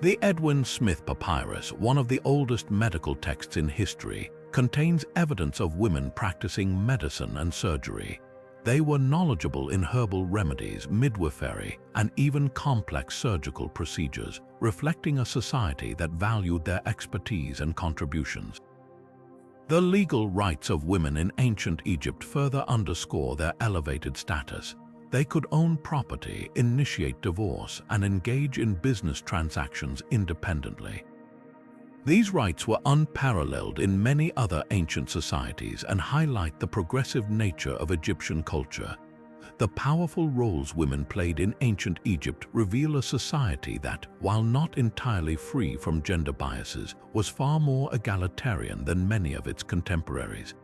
The Edwin Smith Papyrus, one of the oldest medical texts in history, contains evidence of women practicing medicine and surgery. They were knowledgeable in herbal remedies, midwifery, and even complex surgical procedures, reflecting a society that valued their expertise and contributions. The legal rights of women in ancient Egypt further underscore their elevated status. They could own property, initiate divorce, and engage in business transactions independently. These rights were unparalleled in many other ancient societies and highlight the progressive nature of Egyptian culture. The powerful roles women played in ancient Egypt reveal a society that, while not entirely free from gender biases, was far more egalitarian than many of its contemporaries.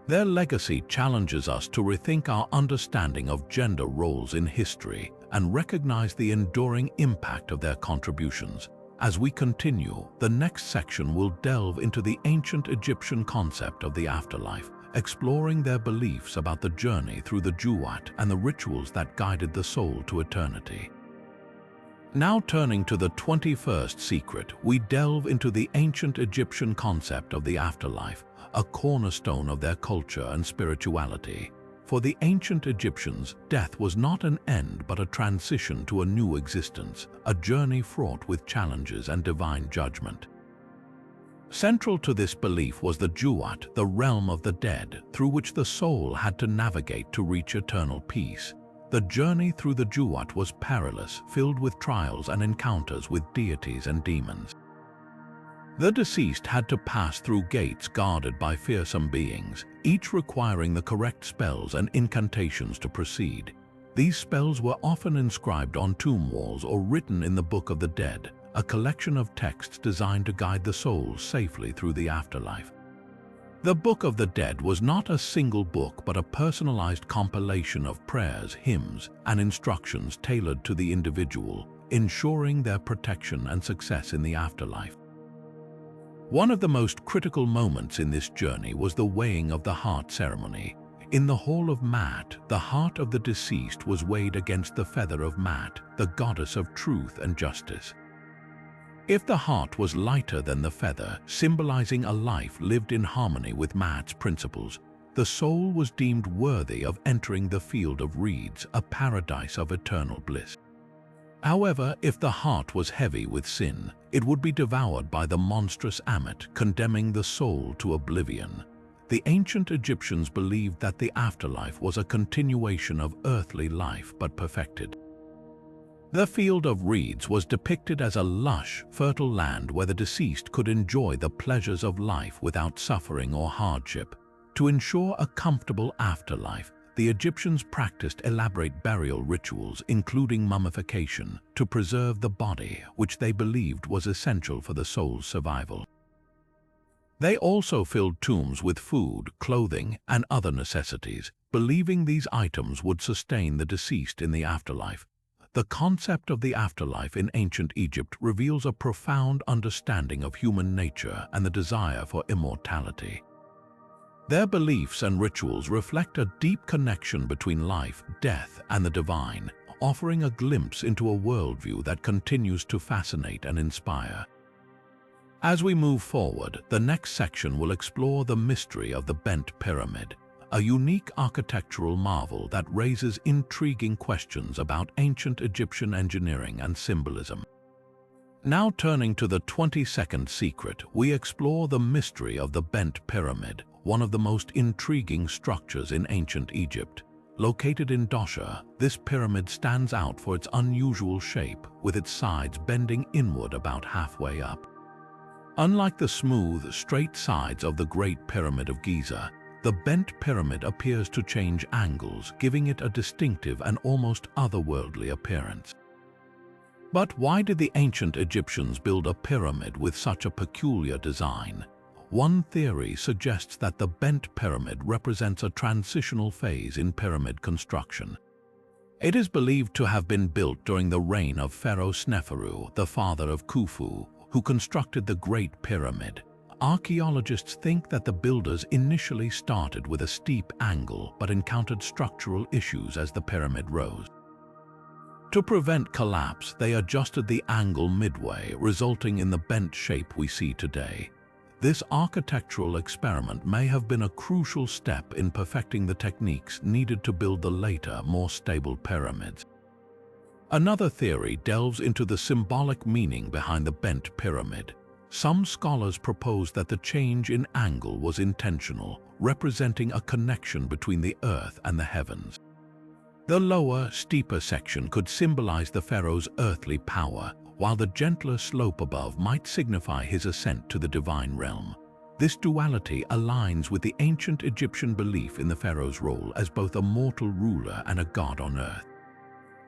Their legacy challenges us to rethink our understanding of gender roles in history and recognize the enduring impact of their contributions. As we continue, the next section will delve into the ancient Egyptian concept of the afterlife, exploring their beliefs about the journey through the Duat and the rituals that guided the soul to eternity. Now turning to the 21st secret, we delve into the ancient Egyptian concept of the afterlife, a cornerstone of their culture and spirituality. For the ancient Egyptians, death was not an end but a transition to a new existence, a journey fraught with challenges and divine judgment. Central to this belief was the Duat, the realm of the dead, through which the soul had to navigate to reach eternal peace. The journey through the Duat was perilous, filled with trials and encounters with deities and demons. The deceased had to pass through gates guarded by fearsome beings, each requiring the correct spells and incantations to proceed. These spells were often inscribed on tomb walls or written in the Book of the Dead, a collection of texts designed to guide the soul safely through the afterlife. The Book of the Dead was not a single book but a personalized compilation of prayers, hymns, and instructions tailored to the individual, ensuring their protection and success in the afterlife. One of the most critical moments in this journey was the weighing of the heart ceremony. In the Hall of Maat, the heart of the deceased was weighed against the feather of Maat, the goddess of truth and justice. If the heart was lighter than the feather, symbolizing a life lived in harmony with Maat's principles, the soul was deemed worthy of entering the field of reeds, a paradise of eternal bliss. However, if the heart was heavy with sin, it would be devoured by the monstrous Ammit, condemning the soul to oblivion. The ancient Egyptians believed that the afterlife was a continuation of earthly life but perfected. The field of reeds was depicted as a lush, fertile land where the deceased could enjoy the pleasures of life without suffering or hardship. To ensure a comfortable afterlife, the Egyptians practiced elaborate burial rituals, including mummification, to preserve the body, which they believed was essential for the soul's survival. They also filled tombs with food, clothing, and other necessities, believing these items would sustain the deceased in the afterlife. The concept of the afterlife in ancient Egypt reveals a profound understanding of human nature and the desire for immortality. Their beliefs and rituals reflect a deep connection between life, death, and the divine, offering a glimpse into a worldview that continues to fascinate and inspire. As we move forward, the next section will explore the mystery of the Bent Pyramid, a unique architectural marvel that raises intriguing questions about ancient Egyptian engineering and symbolism. Now turning to the 22nd secret, we explore the mystery of the Bent Pyramid, one of the most intriguing structures in ancient Egypt. Located in Dosha, this pyramid stands out for its unusual shape, with its sides bending inward about halfway up. Unlike the smooth, straight sides of the Great Pyramid of Giza, the Bent Pyramid appears to change angles, giving it a distinctive and almost otherworldly appearance. But why did the ancient Egyptians build a pyramid with such a peculiar design? One theory suggests that the Bent Pyramid represents a transitional phase in pyramid construction. It is believed to have been built during the reign of Pharaoh Sneferu, the father of Khufu, who constructed the Great Pyramid. Archaeologists think that the builders initially started with a steep angle but encountered structural issues as the pyramid rose. To prevent collapse, they adjusted the angle midway, resulting in the bent shape we see today. This architectural experiment may have been a crucial step in perfecting the techniques needed to build the later, more stable pyramids. Another theory delves into the symbolic meaning behind the Bent Pyramid. Some scholars propose that the change in angle was intentional, representing a connection between the earth and the heavens. The lower, steeper section could symbolize the pharaoh's earthly power, while the gentler slope above might signify his ascent to the divine realm. This duality aligns with the ancient Egyptian belief in the pharaoh's role as both a mortal ruler and a god on earth.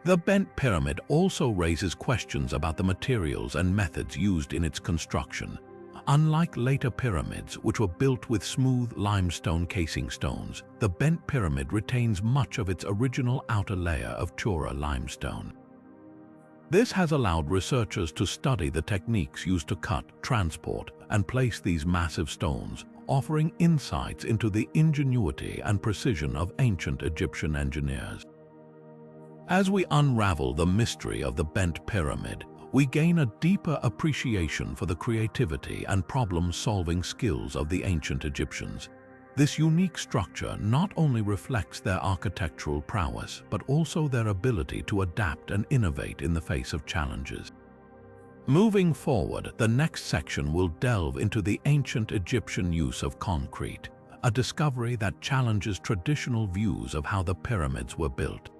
The Bent Pyramid also raises questions about the materials and methods used in its construction. Unlike later pyramids, which were built with smooth limestone casing stones, the Bent Pyramid retains much of its original outer layer of Chora limestone. This has allowed researchers to study the techniques used to cut, transport, and place these massive stones, offering insights into the ingenuity and precision of ancient Egyptian engineers. As we unravel the mystery of the Bent Pyramid, we gain a deeper appreciation for the creativity and problem-solving skills of the ancient Egyptians. This unique structure not only reflects their architectural prowess, but also their ability to adapt and innovate in the face of challenges. Moving forward, the next section will delve into the ancient Egyptian use of concrete, a discovery that challenges traditional views of how the pyramids were built.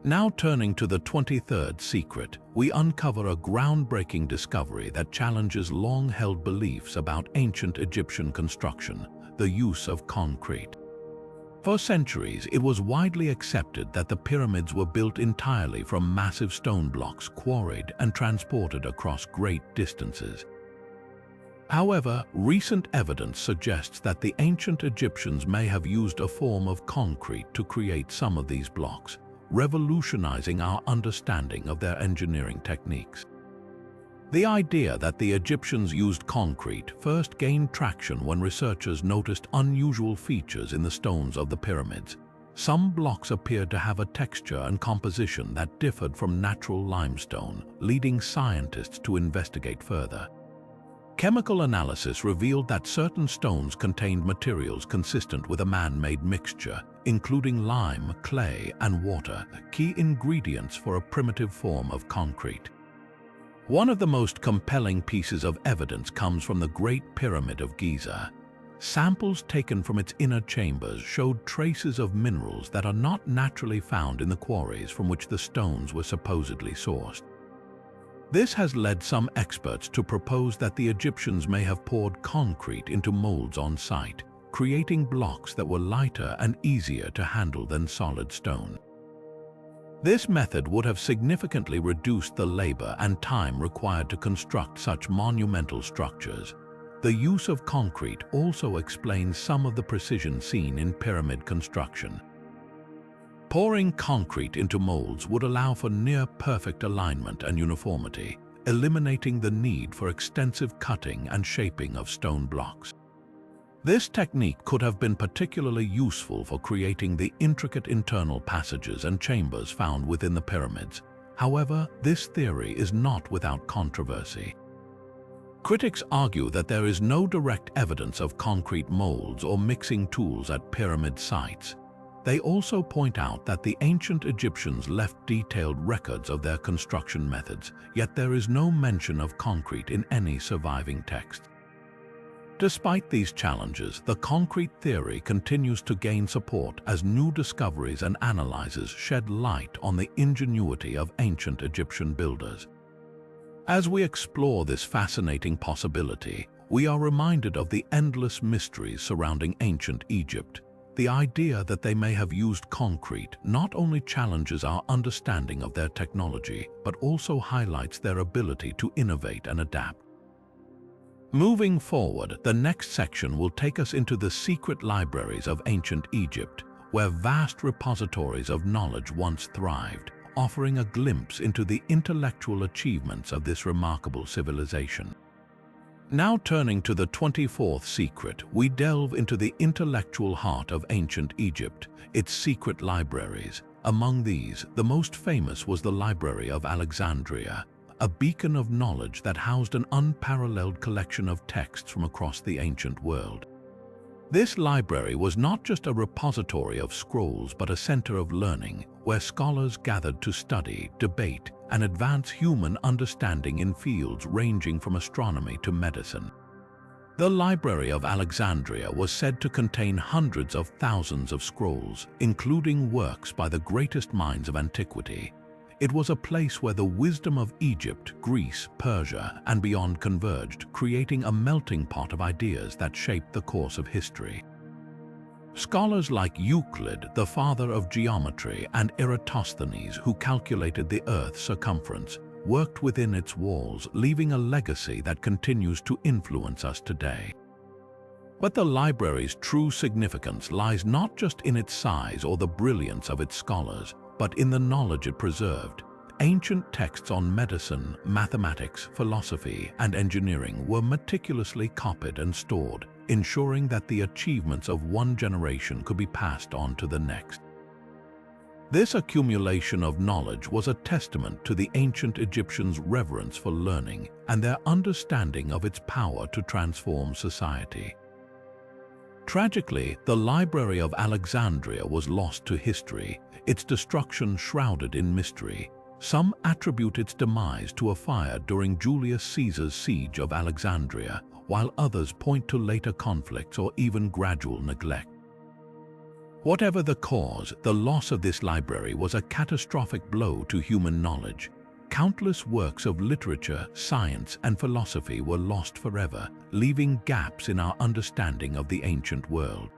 Now turning to the 23rd secret, we uncover a groundbreaking discovery that challenges long-held beliefs about ancient Egyptian construction: the use of concrete. For centuries, it was widely accepted that the pyramids were built entirely from massive stone blocks quarried and transported across great distances. However, recent evidence suggests that the ancient Egyptians may have used a form of concrete to create some of these blocks, revolutionizing our understanding of their engineering techniques. The idea that the Egyptians used concrete first gained traction when researchers noticed unusual features in the stones of the pyramids. Some blocks appeared to have a texture and composition that differed from natural limestone, leading scientists to investigate further. Chemical analysis revealed that certain stones contained materials consistent with a man-made mixture, including lime, clay, and water, key ingredients for a primitive form of concrete. One of the most compelling pieces of evidence comes from the Great Pyramid of Giza. Samples taken from its inner chambers showed traces of minerals that are not naturally found in the quarries from which the stones were supposedly sourced. This has led some experts to propose that the Egyptians may have poured concrete into molds on site, creating blocks that were lighter and easier to handle than solid stone. This method would have significantly reduced the labor and time required to construct such monumental structures. The use of concrete also explains some of the precision seen in pyramid construction. Pouring concrete into molds would allow for near-perfect alignment and uniformity, eliminating the need for extensive cutting and shaping of stone blocks. This technique could have been particularly useful for creating the intricate internal passages and chambers found within the pyramids. However, this theory is not without controversy. Critics argue that there is no direct evidence of concrete molds or mixing tools at pyramid sites. They also point out that the ancient Egyptians left detailed records of their construction methods, yet there is no mention of concrete in any surviving text. Despite these challenges, the concrete theory continues to gain support as new discoveries and analyses shed light on the ingenuity of ancient Egyptian builders. As we explore this fascinating possibility, we are reminded of the endless mysteries surrounding ancient Egypt. The idea that they may have used concrete not only challenges our understanding of their technology, but also highlights their ability to innovate and adapt. Moving forward, the next section will take us into the secret libraries of ancient Egypt, where vast repositories of knowledge once thrived, offering a glimpse into the intellectual achievements of this remarkable civilization. Now turning to the 24th secret, we delve into the intellectual heart of ancient Egypt, its secret libraries. Among these, the most famous was the Library of Alexandria, a beacon of knowledge that housed an unparalleled collection of texts from across the ancient world. This library was not just a repository of scrolls, but a center of learning, where scholars gathered to study, debate, and advance human understanding in fields ranging from astronomy to medicine. The Library of Alexandria was said to contain hundreds of thousands of scrolls, including works by the greatest minds of antiquity. It was a place where the wisdom of Egypt, Greece, Persia, and beyond converged, creating a melting pot of ideas that shaped the course of history. Scholars like Euclid, the father of geometry, and Eratosthenes, who calculated the Earth's circumference, worked within its walls, leaving a legacy that continues to influence us today. But the library's true significance lies not just in its size or the brilliance of its scholars, but in the knowledge it preserved. Ancient texts on medicine, mathematics, philosophy, and engineering were meticulously copied and stored, ensuring that the achievements of one generation could be passed on to the next. This accumulation of knowledge was a testament to the ancient Egyptians' reverence for learning and their understanding of its power to transform society. Tragically, the Library of Alexandria was lost to history, its destruction shrouded in mystery. Some attribute its demise to a fire during Julius Caesar's siege of Alexandria, while others point to later conflicts or even gradual neglect. Whatever the cause, the loss of this library was a catastrophic blow to human knowledge. Countless works of literature, science, and philosophy were lost forever, leaving gaps in our understanding of the ancient world.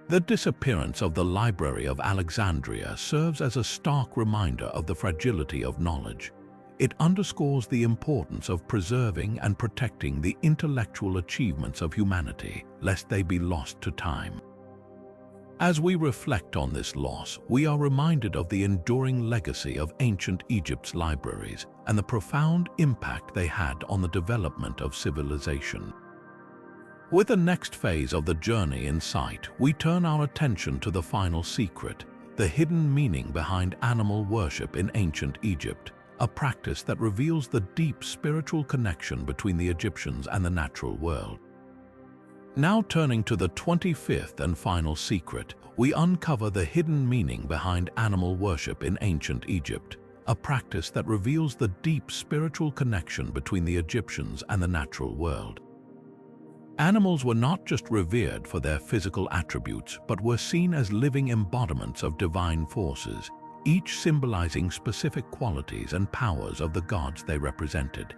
The disappearance of the Library of Alexandria serves as a stark reminder of the fragility of knowledge. It underscores the importance of preserving and protecting the intellectual achievements of humanity, lest they be lost to time. As we reflect on this loss, we are reminded of the enduring legacy of ancient Egypt's libraries and the profound impact they had on the development of civilization. With the next phase of the journey in sight, we turn our attention to the final secret, the hidden meaning behind animal worship in ancient Egypt, a practice that reveals the deep spiritual connection between the Egyptians and the natural world. Now turning to the 25th and final secret, we uncover the hidden meaning behind animal worship in ancient Egypt, a practice that reveals the deep spiritual connection between the Egyptians and the natural world. Animals were not just revered for their physical attributes, but were seen as living embodiments of divine forces, each symbolizing specific qualities and powers of the gods they represented.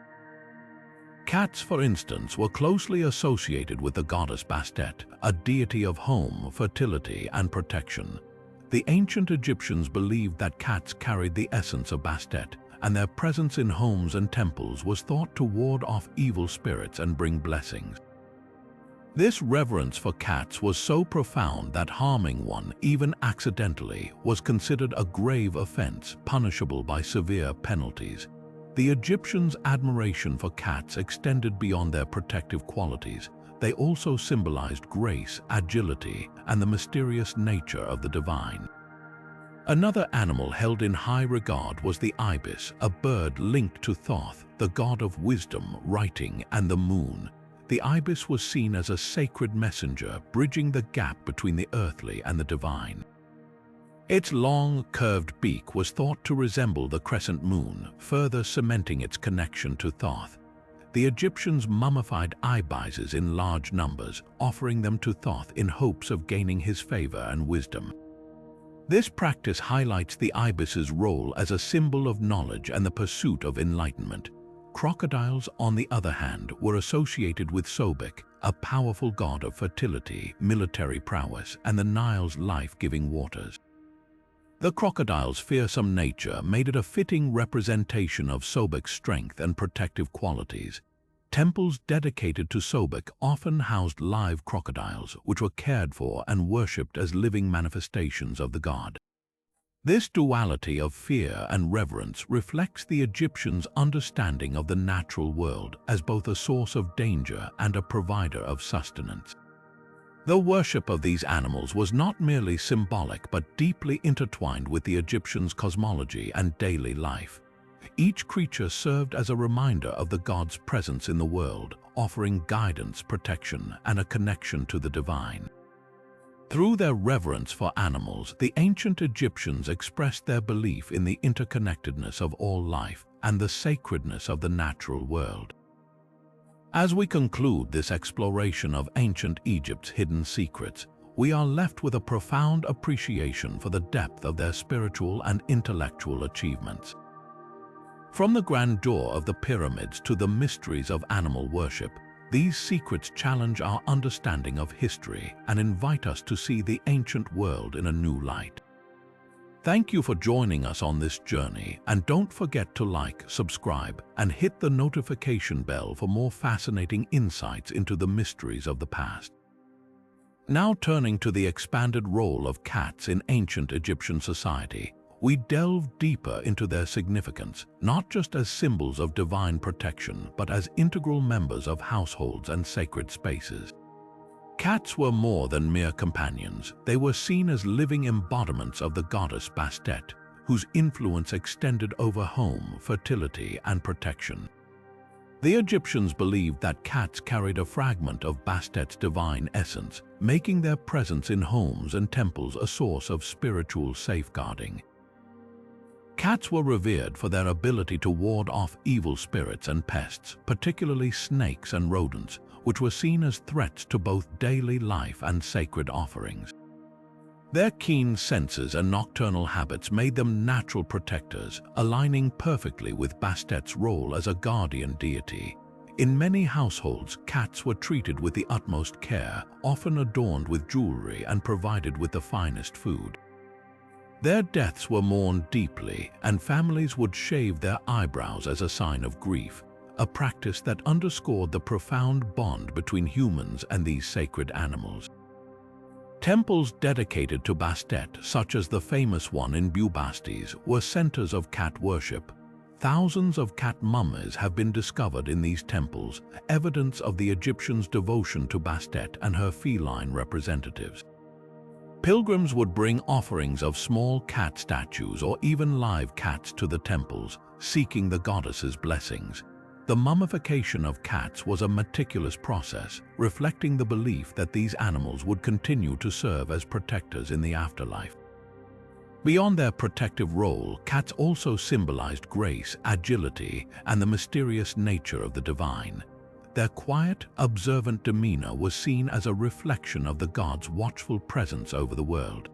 Cats, for instance, were closely associated with the goddess Bastet, a deity of home, fertility, and protection. The ancient Egyptians believed that cats carried the essence of Bastet, and their presence in homes and temples was thought to ward off evil spirits and bring blessings. This reverence for cats was so profound that harming one, even accidentally, was considered a grave offense, punishable by severe penalties. The Egyptians' admiration for cats extended beyond their protective qualities. They also symbolized grace, agility, and the mysterious nature of the divine. Another animal held in high regard was the ibis, a bird linked to Thoth, the god of wisdom, writing, and the moon. The ibis was seen as a sacred messenger, bridging the gap between the earthly and the divine. Its long, curved beak was thought to resemble the crescent moon, further cementing its connection to Thoth. The Egyptians mummified ibises in large numbers, offering them to Thoth in hopes of gaining his favor and wisdom. This practice highlights the ibis's role as a symbol of knowledge and the pursuit of enlightenment. Crocodiles, on the other hand, were associated with Sobek, a powerful god of fertility, military prowess, and the Nile's life-giving waters. The crocodile's fearsome nature made it a fitting representation of Sobek's strength and protective qualities. Temples dedicated to Sobek often housed live crocodiles, which were cared for and worshipped as living manifestations of the god. This duality of fear and reverence reflects the Egyptians' understanding of the natural world as both a source of danger and a provider of sustenance. The worship of these animals was not merely symbolic but deeply intertwined with the Egyptians' cosmology and daily life. Each creature served as a reminder of the god's presence in the world, offering guidance, protection, and a connection to the divine. Through their reverence for animals, the ancient Egyptians expressed their belief in the interconnectedness of all life and the sacredness of the natural world. As we conclude this exploration of ancient Egypt's hidden secrets, we are left with a profound appreciation for the depth of their spiritual and intellectual achievements. From the grandeur of the pyramids to the mysteries of animal worship, these secrets challenge our understanding of history and invite us to see the ancient world in a new light. Thank you for joining us on this journey, and don't forget to like, subscribe, and hit the notification bell for more fascinating insights into the mysteries of the past. Now turning to the expanded role of cats in ancient Egyptian society, we delve deeper into their significance, not just as symbols of divine protection, but as integral members of households and sacred spaces. Cats were more than mere companions. They were seen as living embodiments of the goddess Bastet, whose influence extended over home, fertility, and protection. The Egyptians believed that cats carried a fragment of Bastet's divine essence, making their presence in homes and temples a source of spiritual safeguarding. Cats were revered for their ability to ward off evil spirits and pests, particularly snakes and rodents, which were seen as threats to both daily life and sacred offerings. Their keen senses and nocturnal habits made them natural protectors, aligning perfectly with Bastet's role as a guardian deity. In many households, cats were treated with the utmost care, often adorned with jewelry and provided with the finest food. Their deaths were mourned deeply, and families would shave their eyebrows as a sign of grief, a practice that underscored the profound bond between humans and these sacred animals. Temples dedicated to Bastet, such as the famous one in Bubastis, were centers of cat worship. Thousands of cat mummies have been discovered in these temples, evidence of the Egyptians' devotion to Bastet and her feline representatives. Pilgrims would bring offerings of small cat statues or even live cats to the temples, seeking the goddess's blessings. The mummification of cats was a meticulous process, reflecting the belief that these animals would continue to serve as protectors in the afterlife. Beyond their protective role, cats also symbolized grace, agility, and the mysterious nature of the divine. Their quiet, observant demeanor was seen as a reflection of the gods' watchful presence over the world.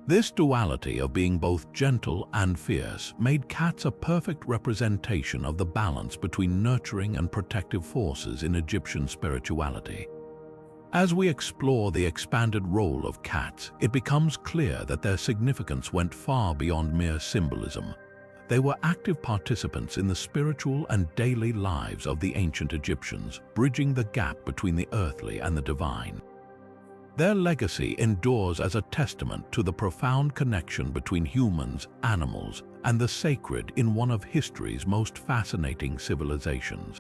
This duality of being both gentle and fierce made cats a perfect representation of the balance between nurturing and protective forces in Egyptian spirituality. As we explore the expanded role of cats, it becomes clear that their significance went far beyond mere symbolism. They were active participants in the spiritual and daily lives of the ancient Egyptians, bridging the gap between the earthly and the divine. Their legacy endures as a testament to the profound connection between humans, animals, and the sacred in one of history's most fascinating civilizations.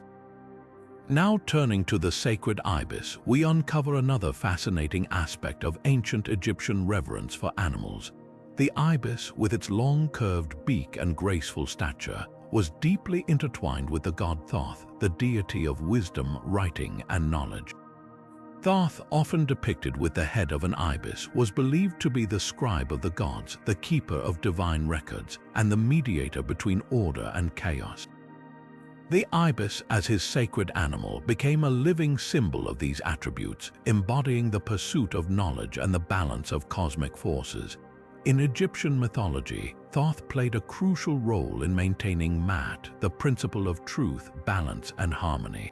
Now turning to the sacred ibis, we uncover another fascinating aspect of ancient Egyptian reverence for animals. The ibis, with its long curved beak and graceful stature, was deeply intertwined with the god Thoth, the deity of wisdom, writing, and knowledge. Thoth, often depicted with the head of an ibis, was believed to be the scribe of the gods, the keeper of divine records, and the mediator between order and chaos. The ibis, as his sacred animal, became a living symbol of these attributes, embodying the pursuit of knowledge and the balance of cosmic forces. In Egyptian mythology, Thoth played a crucial role in maintaining Mat, the principle of truth, balance, and harmony.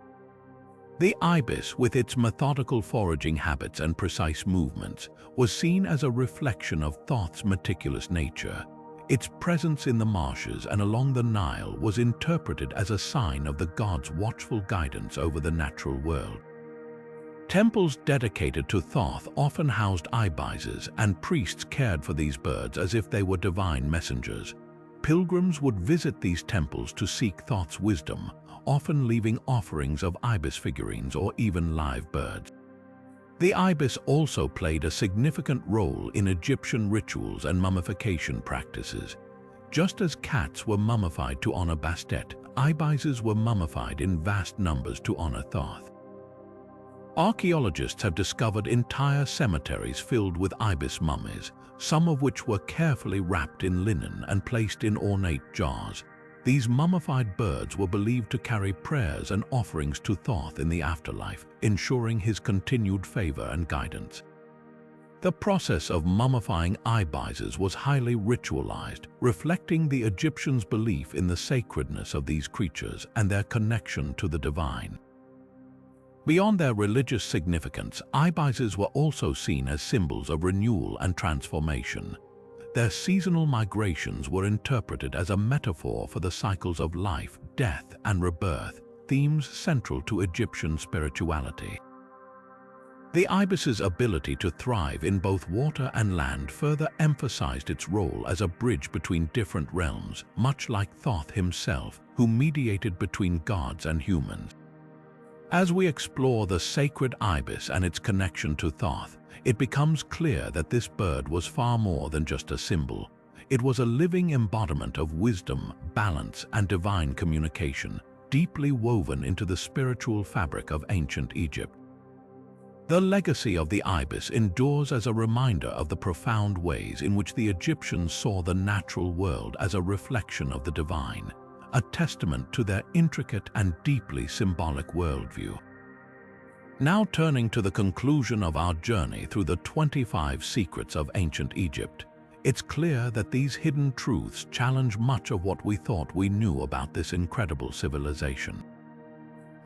The ibis, with its methodical foraging habits and precise movements, was seen as a reflection of Thoth's meticulous nature. Its presence in the marshes and along the Nile was interpreted as a sign of the god's watchful guidance over the natural world. Temples dedicated to Thoth often housed ibises, and priests cared for these birds as if they were divine messengers. Pilgrims would visit these temples to seek Thoth's wisdom, often leaving offerings of ibis figurines or even live birds. The ibis also played a significant role in Egyptian rituals and mummification practices. Just as cats were mummified to honor Bastet, ibises were mummified in vast numbers to honor Thoth. Archaeologists have discovered entire cemeteries filled with ibis mummies, some of which were carefully wrapped in linen and placed in ornate jars. These mummified birds were believed to carry prayers and offerings to Thoth in the afterlife, ensuring his continued favor and guidance. The process of mummifying ibises was highly ritualized, reflecting the Egyptians' belief in the sacredness of these creatures and their connection to the divine. Beyond their religious significance, ibises were also seen as symbols of renewal and transformation. Their seasonal migrations were interpreted as a metaphor for the cycles of life, death, and rebirth, themes central to Egyptian spirituality. The ibis's ability to thrive in both water and land further emphasized its role as a bridge between different realms, much like Thoth himself, who mediated between gods and humans. As we explore the sacred ibis and its connection to Thoth, it becomes clear that this bird was far more than just a symbol. It was a living embodiment of wisdom, balance, and divine communication, deeply woven into the spiritual fabric of ancient Egypt. The legacy of the ibis endures as a reminder of the profound ways in which the Egyptians saw the natural world as a reflection of the divine, a testament to their intricate and deeply symbolic worldview. Now turning to the conclusion of our journey through the 25 secrets of ancient Egypt, it's clear that these hidden truths challenge much of what we thought we knew about this incredible civilization.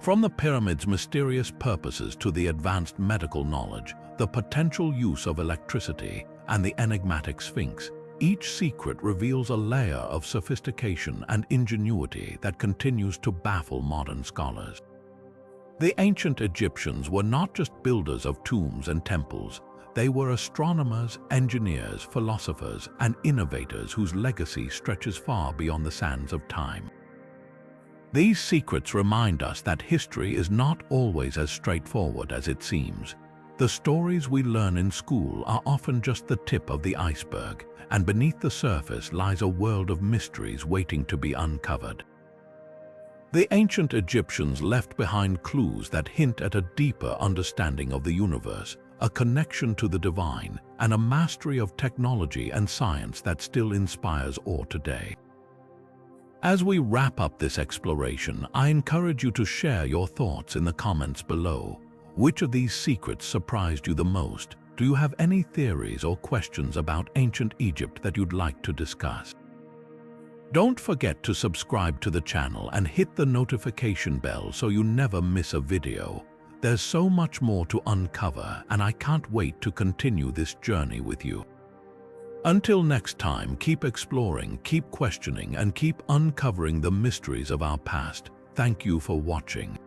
From the pyramids' mysterious purposes to the advanced medical knowledge, the potential use of electricity, and the enigmatic Sphinx, each secret reveals a layer of sophistication and ingenuity that continues to baffle modern scholars. The ancient Egyptians were not just builders of tombs and temples. They were astronomers, engineers, philosophers, and innovators whose legacy stretches far beyond the sands of time. These secrets remind us that history is not always as straightforward as it seems. The stories we learn in school are often just the tip of the iceberg, and beneath the surface lies a world of mysteries waiting to be uncovered. The ancient Egyptians left behind clues that hint at a deeper understanding of the universe, a connection to the divine, and a mastery of technology and science that still inspires awe today. As we wrap up this exploration, I encourage you to share your thoughts in the comments below. Which of these secrets surprised you the most? Do you have any theories or questions about ancient Egypt that you'd like to discuss? Don't forget to subscribe to the channel and hit the notification bell so you never miss a video. There's so much more to uncover, and I can't wait to continue this journey with you. Until next time, keep exploring, keep questioning, and keep uncovering the mysteries of our past. Thank you for watching.